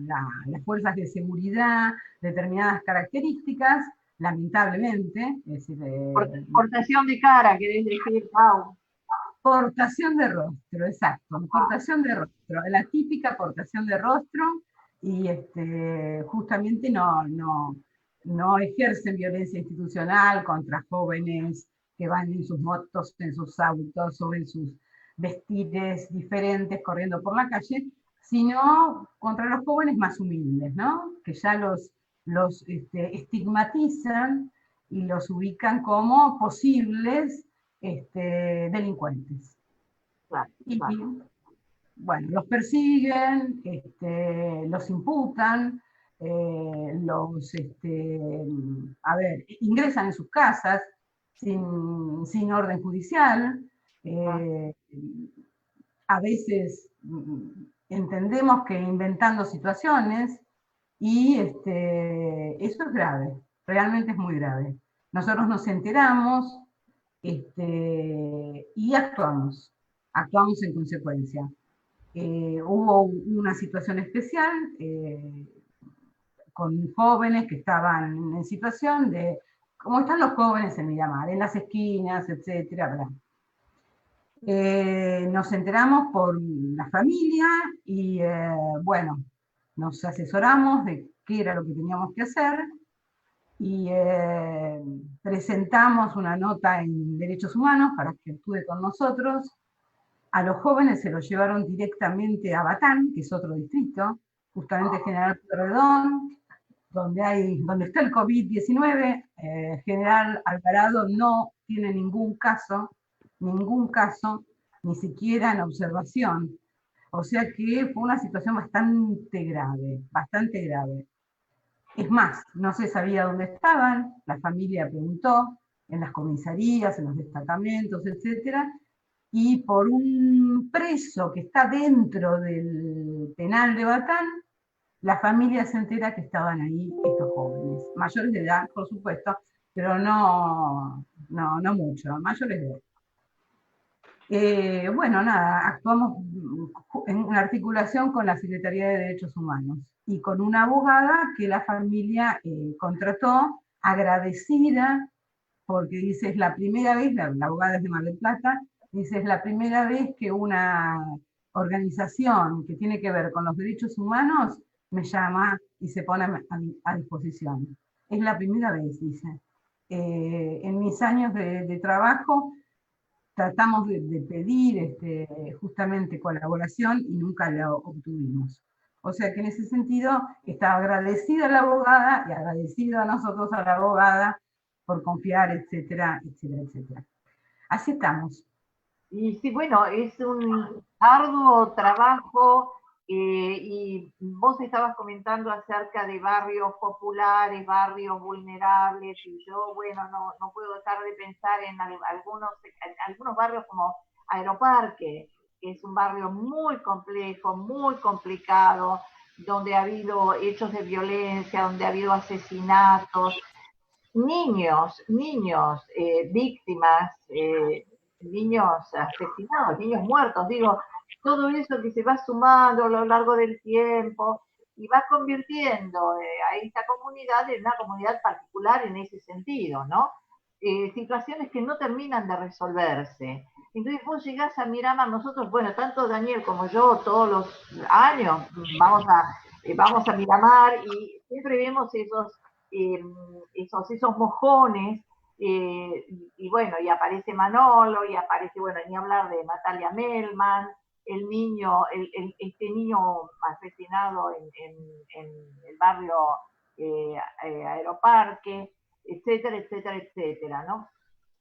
las fuerzas de seguridad determinadas características, lamentablemente. Es decir, portación de cara, querés decir, Pau. Portación de rostro, exacto, portación de rostro, la típica portación de rostro, y justamente no ejercen violencia institucional contra jóvenes que van en sus motos, en sus autos o en sus vestires diferentes corriendo por la calle, sino contra los jóvenes más humildes, ¿no? Que ya los estigmatizan y los ubican como posibles delincuentes. Claro, claro. Y bueno, los persiguen, los imputan, ingresan en sus casas sin orden judicial. A veces entendemos que inventando situaciones, y eso es grave, realmente es muy grave. Nosotros nos enteramos y actuamos en consecuencia. Hubo una situación especial con jóvenes que estaban en situación de, como están los jóvenes en Miramar, en las esquinas, etcétera, bla. Nos enteramos por la familia y bueno, nos asesoramos de qué era lo que teníamos que hacer y presentamos una nota en Derechos Humanos para que actúe con nosotros. A los jóvenes se los llevaron directamente a Batán, que es otro distrito, justamente General Pueyrredón, donde está el COVID-19. General Alvarado no tiene ningún caso, ni siquiera en observación. O sea que fue una situación bastante grave, bastante grave. Es más, no se sabía dónde estaban, la familia preguntó, en las comisarías, en los destacamentos, etcétera, y por un preso que está dentro del penal de Batán, la familia se entera que estaban ahí estos jóvenes, mayores de edad, por supuesto, pero no mucho, mayores de edad. Bueno, nada, actuamos en articulación con la Secretaría de Derechos Humanos y con una abogada que la familia contrató, agradecida, porque dice, es la primera vez, la abogada es de Mar del Plata, dice, es la primera vez que una organización que tiene que ver con los derechos humanos me llama y se pone a disposición. Es la primera vez, dice. En mis años de trabajo tratamos de pedir justamente colaboración y nunca la obtuvimos. O sea que en ese sentido está agradecida a la abogada y agradecido a nosotros, a la abogada, por confiar, etcétera, etcétera, etcétera. Así estamos. Y sí, bueno, es un arduo trabajo y vos estabas comentando acerca de barrios populares, barrios vulnerables, y yo, bueno, no puedo dejar de pensar en algunos barrios como Aeroparque, que es un barrio muy complejo, muy complicado, donde ha habido hechos de violencia, donde ha habido asesinatos, niños víctimas, niños asesinados, niños muertos, digo, todo eso que se va sumando a lo largo del tiempo y va convirtiendo a esta comunidad en una comunidad particular en ese sentido, ¿no? Situaciones que no terminan de resolverse. Entonces vos llegás a Miramar, nosotros, bueno, tanto Daniel como yo, todos los años vamos vamos a Miramar y siempre vemos esos mojones, y bueno, y aparece Manolo, y aparece, bueno, ni hablar de Natalia Melman, el niño, este niño asesinado en el barrio Aeroparque, etcétera, etcétera, etcétera, ¿no?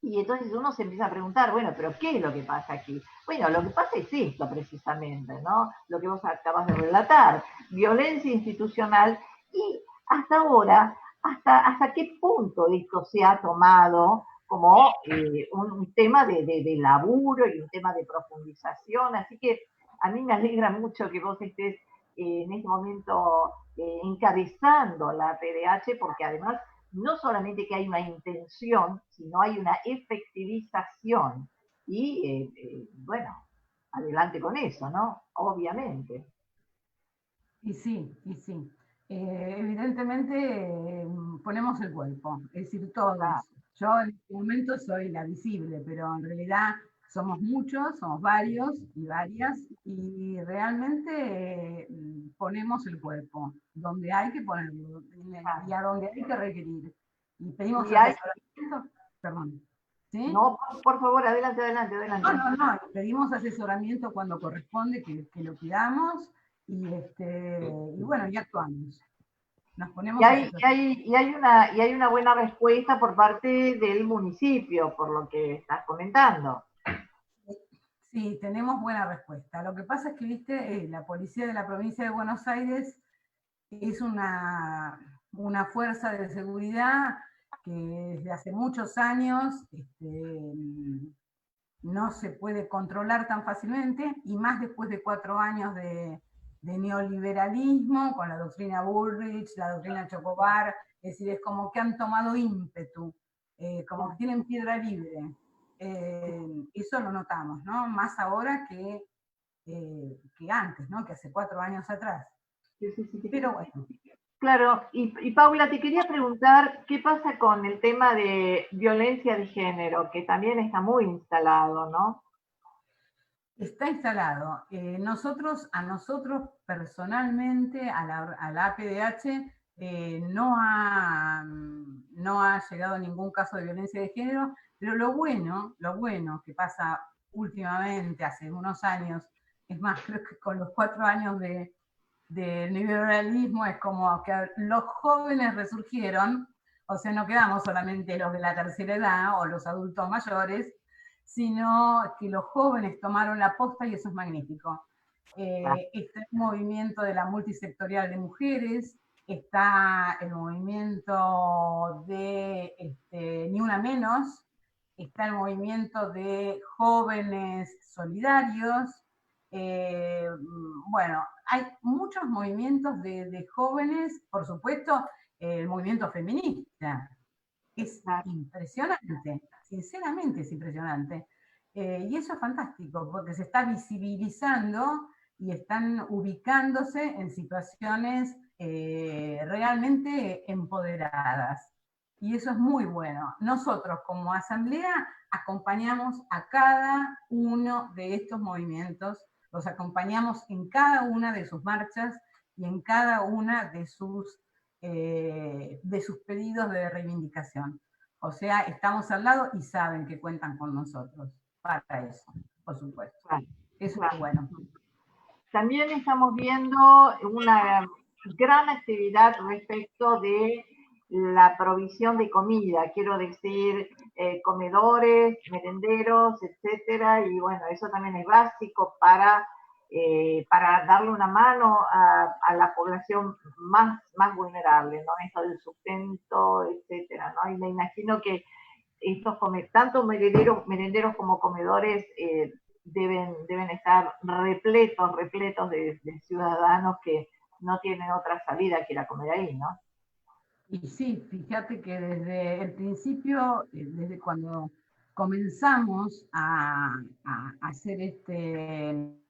Y entonces uno se empieza a preguntar, bueno, pero ¿qué es lo que pasa aquí? Bueno, lo que pasa es esto precisamente, ¿no? Lo que vos acabas de relatar, violencia institucional, y hasta ahora, hasta qué punto esto se ha tomado como un tema de laburo y un tema de profundización. Así que a mí me alegra mucho que vos estés en este momento encabezando la PDH, porque además no solamente que hay una intención, sino hay una efectivización. Y bueno, adelante con eso, ¿no? Obviamente. Y sí, y sí. Evidentemente ponemos el cuerpo, es decir, todos. Yo en este momento soy la visible, pero en realidad somos muchos, somos varios y varias, y realmente ponemos el cuerpo, donde hay que ponerlo, y a donde hay que requerir. Y pedimos asesoramiento, perdón. ¿Sí? No, por favor, adelante, adelante, adelante. No, pedimos asesoramiento cuando corresponde, que lo pidamos, y bueno, y actuamos. Nos ponemos y hay una buena respuesta por parte del municipio, por lo que estás comentando. Sí, tenemos buena respuesta. Lo que pasa es que, viste, la policía de la provincia de Buenos Aires es una fuerza de seguridad que desde hace muchos años no se puede controlar tan fácilmente, y más después de 4 años de neoliberalismo, con la doctrina Bullrich, la doctrina Chocobar, es decir, es como que han tomado ímpetu, como que tienen piedra libre. Eso lo notamos, ¿no? Más ahora que antes, ¿no? Que hace 4 años atrás. Sí. Pero bueno. Claro, y Paula, te quería preguntar, ¿qué pasa con el tema de violencia de género, que también está muy instalado, ¿no? Está instalado. A nosotros personalmente, a la APDH, no ha llegado ningún caso de violencia de género, pero lo bueno que pasa últimamente, hace unos años, es más, creo que con los 4 años de neoliberalismo, es como que los jóvenes resurgieron, o sea, no quedamos solamente los de la tercera edad o los adultos mayores, sino que los jóvenes tomaron la posta, y eso es magnífico. Está el movimiento de la multisectorial de mujeres, está el movimiento de Ni Una Menos, está el movimiento de jóvenes solidarios. Bueno, hay muchos movimientos de jóvenes, por supuesto, el movimiento feminista. Es impresionante, sinceramente es impresionante. Y eso es fantástico, porque se está visibilizando y están ubicándose en situaciones realmente empoderadas. Y eso es muy bueno. Nosotros como asamblea acompañamos a cada uno de estos movimientos, los acompañamos en cada una de sus marchas y en cada una de sus pedidos de reivindicación. O sea, estamos al lado y saben que cuentan con nosotros para eso, por supuesto. Eso es bueno. También estamos viendo una gran actividad respecto de la provisión de comida, quiero decir, comedores, merenderos, etcétera, y bueno, eso también es básico para darle una mano a la población más vulnerable, ¿no? Esto del sustento, etcétera, ¿no? Y me imagino que estos tanto merenderos como comedores deben estar repletos de ciudadanos que no tienen otra salida que ir a comer ahí, ¿no? Y sí, fíjate que desde el principio, desde cuando comenzamos a hacer en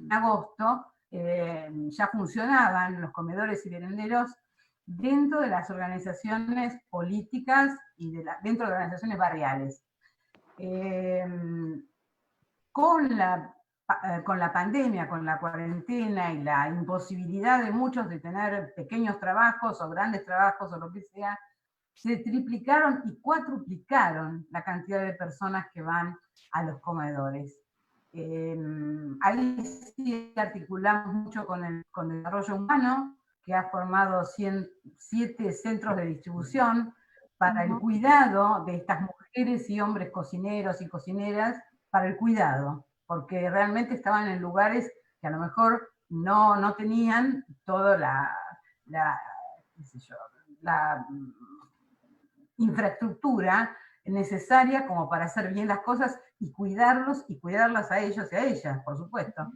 agosto, ya funcionaban los comedores y merenderos dentro de las organizaciones políticas y dentro de las organizaciones barriales. con la pandemia, con la cuarentena y la imposibilidad de muchos de tener pequeños trabajos o grandes trabajos o lo que sea, se triplicaron y cuatruplicaron la cantidad de personas que van a los comedores. Ahí sí articulamos mucho con el desarrollo humano, que ha formado 7 centros de distribución para el cuidado de estas mujeres y hombres cocineros y cocineras, para el cuidado, porque realmente estaban en lugares que a lo mejor no tenían toda qué sé yo, la infraestructura necesaria como para hacer bien las cosas y cuidarlos y cuidarlas a ellos y a ellas, por supuesto.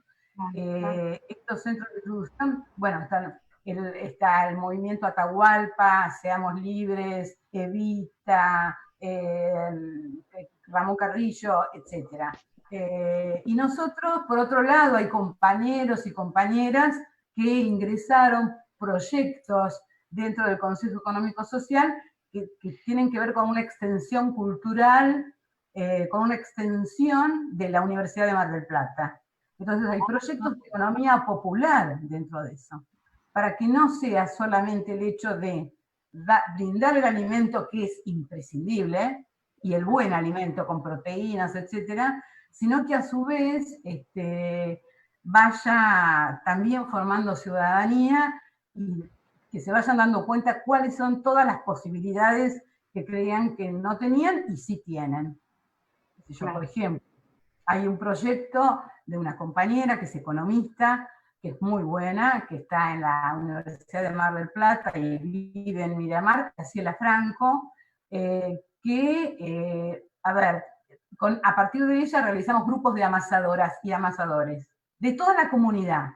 Estos centros de distribución, bueno, está el movimiento Atahualpa, Seamos Libres, Evita, Ramón Carrillo, etc. Y nosotros, por otro lado, hay compañeros y compañeras que ingresaron proyectos dentro del Consejo Económico Social que tienen que ver con una extensión cultural, con una extensión de la Universidad de Mar del Plata. Entonces hay proyectos de economía popular dentro de eso, para que no sea solamente el hecho de brindar el alimento que es imprescindible, y el buen alimento con proteínas, etcétera, sino que a su vez vaya también formando ciudadanía y que se vayan dando cuenta cuáles son todas las posibilidades que creían que no tenían y sí tienen. Yo, por ejemplo, hay un proyecto de una compañera que es economista, que es muy buena, que está en la Universidad de Mar del Plata y vive en Miramar, Graciela Franco, a partir de ella realizamos grupos de amasadoras y amasadores de toda la comunidad.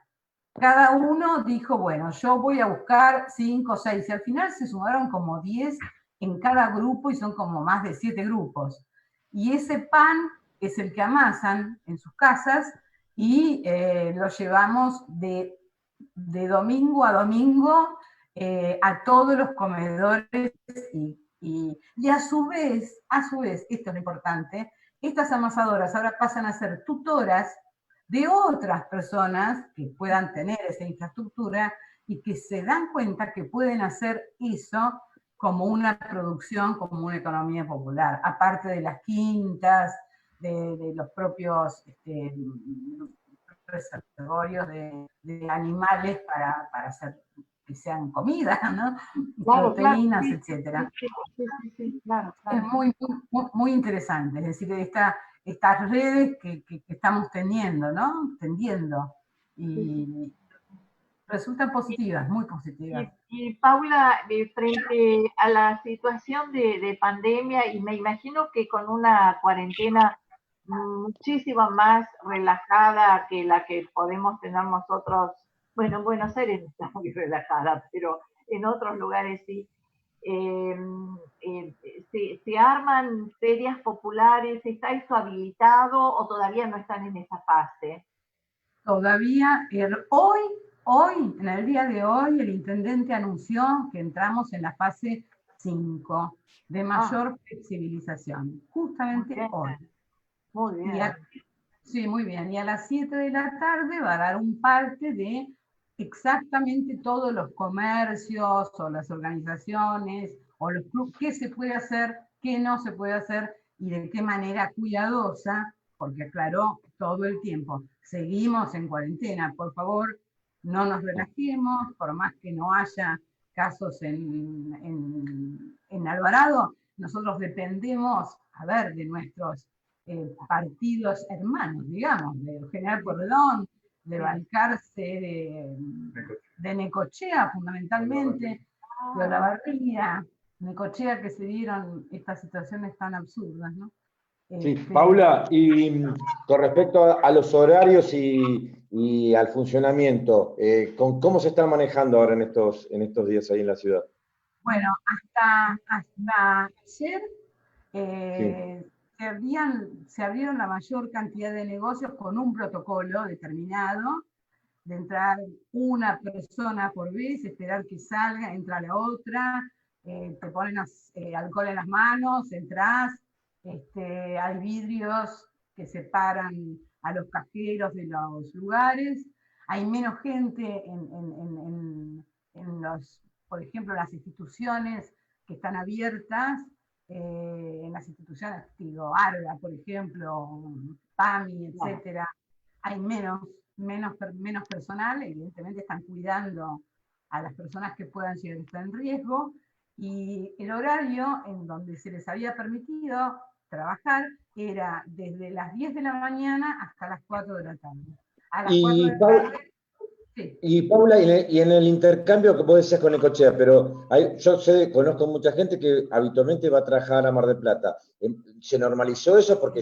Cada uno dijo, bueno, yo voy a buscar 5 o 6, y al final se sumaron como 10 en cada grupo y son como más de 7 grupos. Y ese pan es el que amasan en sus casas y lo llevamos de domingo a domingo a todos los comedores y a su vez, esto es lo importante, estas amasadoras ahora pasan a ser tutoras de otras personas que puedan tener esa infraestructura y que se dan cuenta que pueden hacer eso como una producción, como una economía popular, aparte de las quintas, de los propios reservorios de animales para hacer que sean comida, ¿no? Claro, proteínas, claro, etcétera. Sí, claro. Es muy interesante, es decir, estas redes que estamos teniendo, ¿no? Tendiendo, y resultan positivas, muy positivas. Y Paula, frente a la situación de pandemia, y me imagino que con una cuarentena muchísimo más relajada que la que podemos tener nosotros, bueno, en Buenos Aires no está muy relajada, pero en otros lugares sí, se arman ferias populares, ¿está eso habilitado o todavía no están en esa fase? Todavía, hoy, en el día de hoy, el intendente anunció que entramos en la fase 5 de mayor flexibilización, justamente hoy. Muy bien. Sí, muy bien. Y a las 7 de la tarde va a dar un parte de exactamente todos los comercios o las organizaciones o los clubes, qué se puede hacer, qué no se puede hacer y de qué manera cuidadosa, porque aclaró todo el tiempo, seguimos en cuarentena, por favor, no nos relajemos, por más que no haya casos en Alvarado, nosotros dependemos, de nuestros partidos hermanos, digamos, de General Pueyrredón, de Balcarce, de Necochea fundamentalmente, de Olavarría, Necochea, que se dieron estas situaciones tan absurdas, ¿no? Sí, Paula, y con respecto a los horarios y al funcionamiento, ¿cómo se están manejando ahora en estos días ahí en la ciudad? Bueno, hasta ayer Sí. se abrieron la mayor cantidad de negocios con un protocolo determinado, de entrar una persona por vez, esperar que salga, entra la otra, te ponen alcohol en las manos, entras, hay vidrios que separan a los cajeros de los lugares, hay menos gente en los, por ejemplo, las instituciones que están abiertas, en las instituciones, digo, ARGA, por ejemplo, PAMI, etcétera, hay menos personal, evidentemente están cuidando a las personas que puedan llegar a estar en riesgo, y el horario en donde se les había permitido trabajar era desde las 10 de la mañana hasta las 4 de la tarde. A las 4 de la tarde, sí. Y Paula, y en el intercambio que vos decías con Necochea, pero yo conozco mucha gente que habitualmente va a trabajar a Mar del Plata. ¿Se normalizó eso? Porque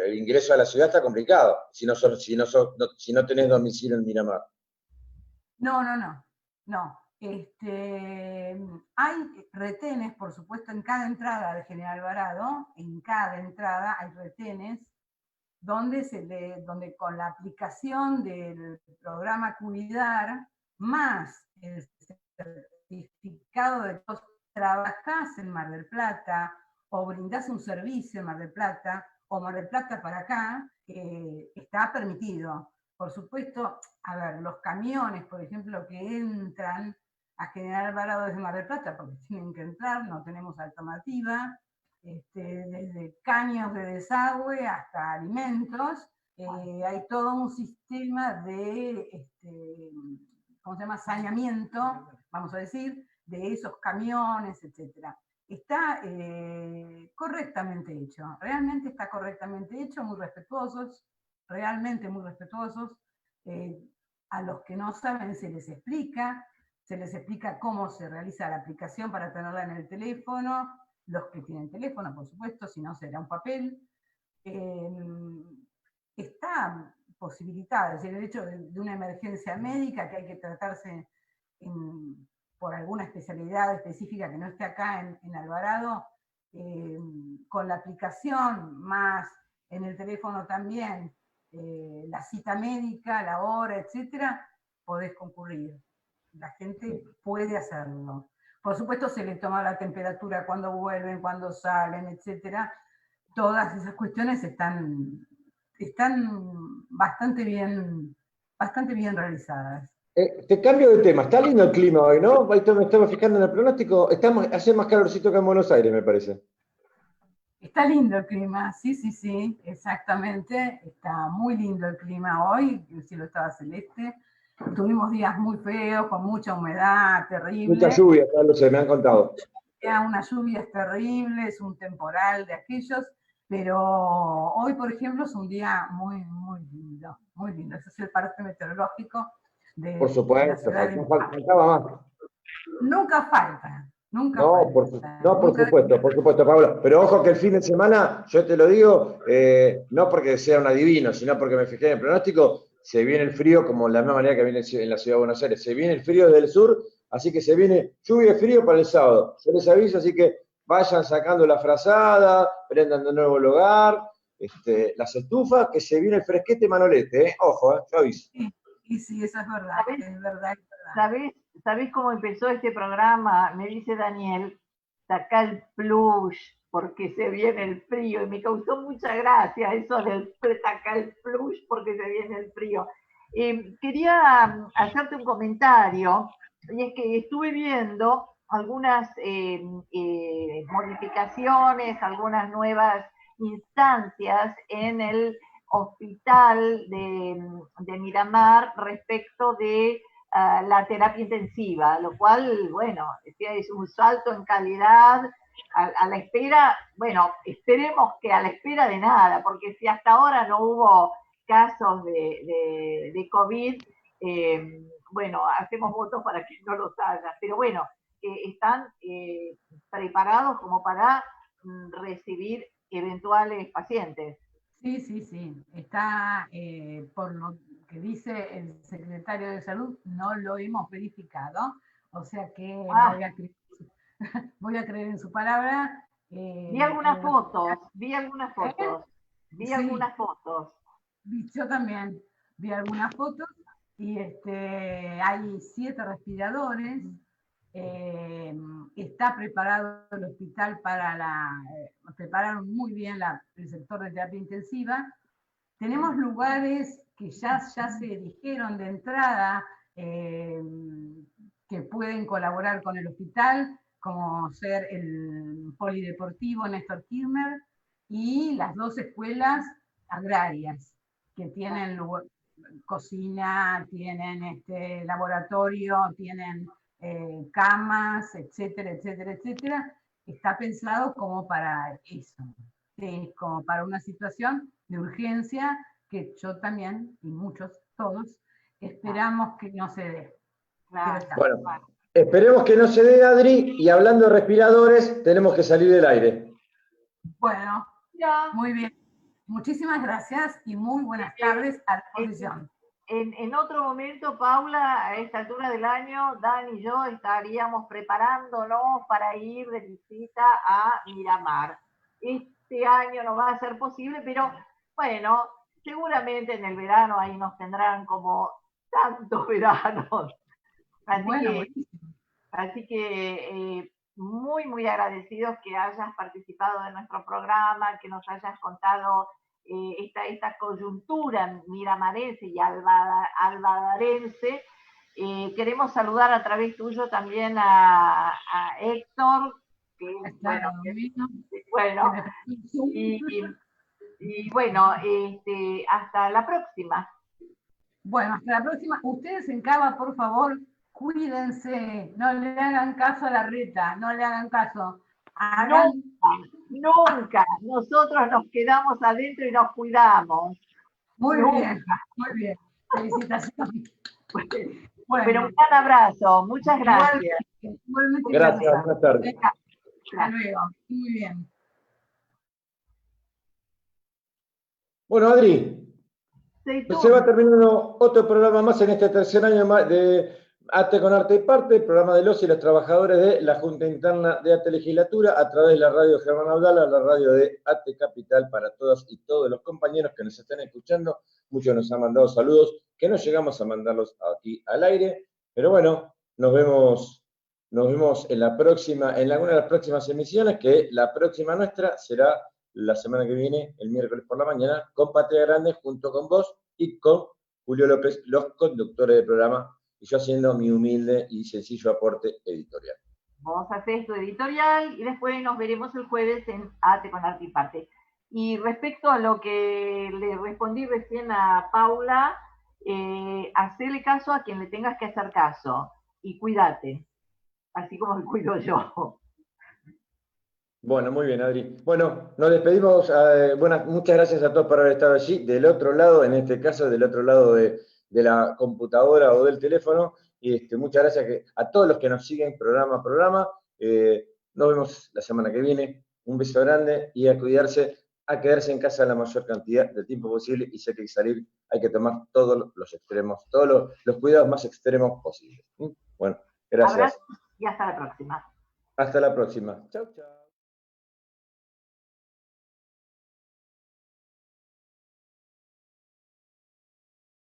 el ingreso a la ciudad está complicado, si no tenés domicilio en Miramar. No. Hay retenes, por supuesto, en cada entrada de General Alvarado, en cada entrada hay retenes donde con la aplicación del programa Cuidar, más el certificado de que vos trabajás en Mar del Plata, o brindás un servicio en Mar del Plata, o Mar del Plata para acá, está permitido. Por supuesto, a ver, los camiones, por ejemplo, que entran a General Alvarado desde Mar del Plata, porque tienen que entrar, no tenemos alternativa, desde caños de desagüe hasta alimentos, hay todo un sistema de, ¿cómo se llama?, saneamiento, vamos a decir, de esos camiones, etc. Está correctamente hecho, realmente está correctamente hecho, muy respetuosos, realmente muy respetuosos. A los que no saben se les explica cómo se realiza la aplicación para tenerla en el teléfono, los que tienen teléfono, por supuesto, si no será un papel. Está posibilitada, es decir, el hecho de una emergencia médica que hay que tratarse por alguna especialidad específica que no esté acá en Alvarado, con la aplicación, más en el teléfono también, la cita médica, la hora, etcétera, podés concurrir. La gente puede hacerlo. Por supuesto se le toma la temperatura cuando vuelven, cuando salen, etcétera. Todas esas cuestiones están bastante bien realizadas. Te cambio de tema. Está lindo el clima hoy, ¿no? Ahí me estaba fijando en el pronóstico. Hace más calorcito que en Buenos Aires, me parece. Está lindo el clima, sí, exactamente. Está muy lindo el clima hoy, el cielo estaba celeste. Tuvimos días muy feos, con mucha humedad, terrible. Mucha lluvia, Carlos, me han contado. Unas lluvias terribles, un temporal de aquellos, pero hoy, por ejemplo, es un día muy lindo, muy lindo. Ese es el parte meteorológico por supuesto, faltaba más. Nunca falta. Por supuesto, Paula. Pero ojo que el fin de semana, yo te lo digo, no porque sea un adivino, sino porque me fijé en el pronóstico, se viene el frío como de la misma manera que viene en la ciudad de Buenos Aires. Se viene el frío desde el sur, así que se viene lluvia y frío para el sábado. Yo les aviso, así que vayan sacando la frazada, prendan de nuevo el hogar, las estufas, que se viene el fresquete manolete, ojo, yo aviso. Sí, eso es verdad, es verdad. ¿Sabés cómo empezó este programa? Me dice Daniel, saca el plush, porque se viene el frío, y me causó mucha gracia eso del saca el plush porque se viene el frío. Quería hacerte un comentario, y es que estuve viendo algunas modificaciones, algunas nuevas instancias en el hospital de Miramar respecto de la terapia intensiva, lo cual, bueno, es un salto en calidad a la espera, bueno, esperemos que a la espera de nada, porque si hasta ahora no hubo casos de COVID, bueno, hacemos votos para que no los haya, pero bueno, están preparados como para recibir eventuales pacientes. Sí. Está, por lo que dice el secretario de Salud, no lo hemos verificado, o sea que voy a creer en su palabra. Vi algunas fotos. Yo también vi algunas fotos, y hay 7 respiradores, está preparado el hospital prepararon muy bien el sector de terapia intensiva. Tenemos lugares que ya se dijeron de entrada que pueden colaborar con el hospital, como ser el Polideportivo Néstor Kirchner y las 2 escuelas agrarias, que tienen cocina, tienen laboratorio, tienen camas, etcétera, etcétera, etcétera. Está pensado como para eso, como para una situación de urgencia que yo también, y muchos, todos, esperamos que no se dé. Claro. Bueno, esperemos que no se dé, Adri, y hablando de respiradores, tenemos que salir del aire. Bueno, muy bien. Muchísimas gracias y muy buenas tardes a la exposición. En otro momento, Paula, a esta altura del año, Dan y yo estaríamos preparándonos para ir de visita a Miramar. Este año no va a ser posible, pero bueno, seguramente en el verano ahí nos tendrán como tantos veranos. Así que muy, muy agradecidos que hayas participado de nuestro programa, que nos hayas contado esta coyuntura miramarense y albadarense. Queremos saludar a través tuyo también a Héctor, que hasta la próxima. Bueno, hasta la próxima. Ustedes en Cava, por favor, cuídense, no le hagan caso a la reta, no le hagan caso. Nunca. Nosotros nos quedamos adentro y nos cuidamos. Muy bien. Felicitaciones. Bueno. Pero un gran abrazo, muchas gracias. Igualmente gracias, buenas tardes. Hasta luego, muy bien. Bueno, Adri, se va terminando otro programa más en este tercer año de ATE con Arte y Parte, el programa de los y los trabajadores de la Junta Interna de ATE Legislatura, a través de la radio Germán Abdala, la radio de ATE Capital, para todas y todos los compañeros que nos están escuchando. Muchos nos han mandado saludos, que no llegamos a mandarlos aquí al aire, pero bueno, nos vemos en alguna de las próximas emisiones, que la próxima nuestra será la semana que viene, el miércoles por la mañana, con Patria Grande, junto con vos y con Julio López, los conductores del programa, y yo haciendo mi humilde y sencillo aporte editorial. Vos hacés tu editorial y después nos veremos el jueves en ATE con Arte y Parte. Y respecto a lo que le respondí recién a Paula, hacele caso a quien le tengas que hacer caso y cuídate, así como me cuido yo. Bueno, muy bien, Adri. Bueno, nos despedimos. Muchas gracias a todos por haber estado allí, del otro lado, en este caso, del otro lado de la computadora o del teléfono. Y muchas gracias a todos los que nos siguen programa a programa. Nos vemos la semana que viene. Un beso grande y a cuidarse, a quedarse en casa la mayor cantidad de tiempo posible. Y si hay que salir, hay que tomar todos los extremos, todos los cuidados más extremos posibles. Bueno, gracias. Abrazo y hasta la próxima. Hasta la próxima. Chau, chau.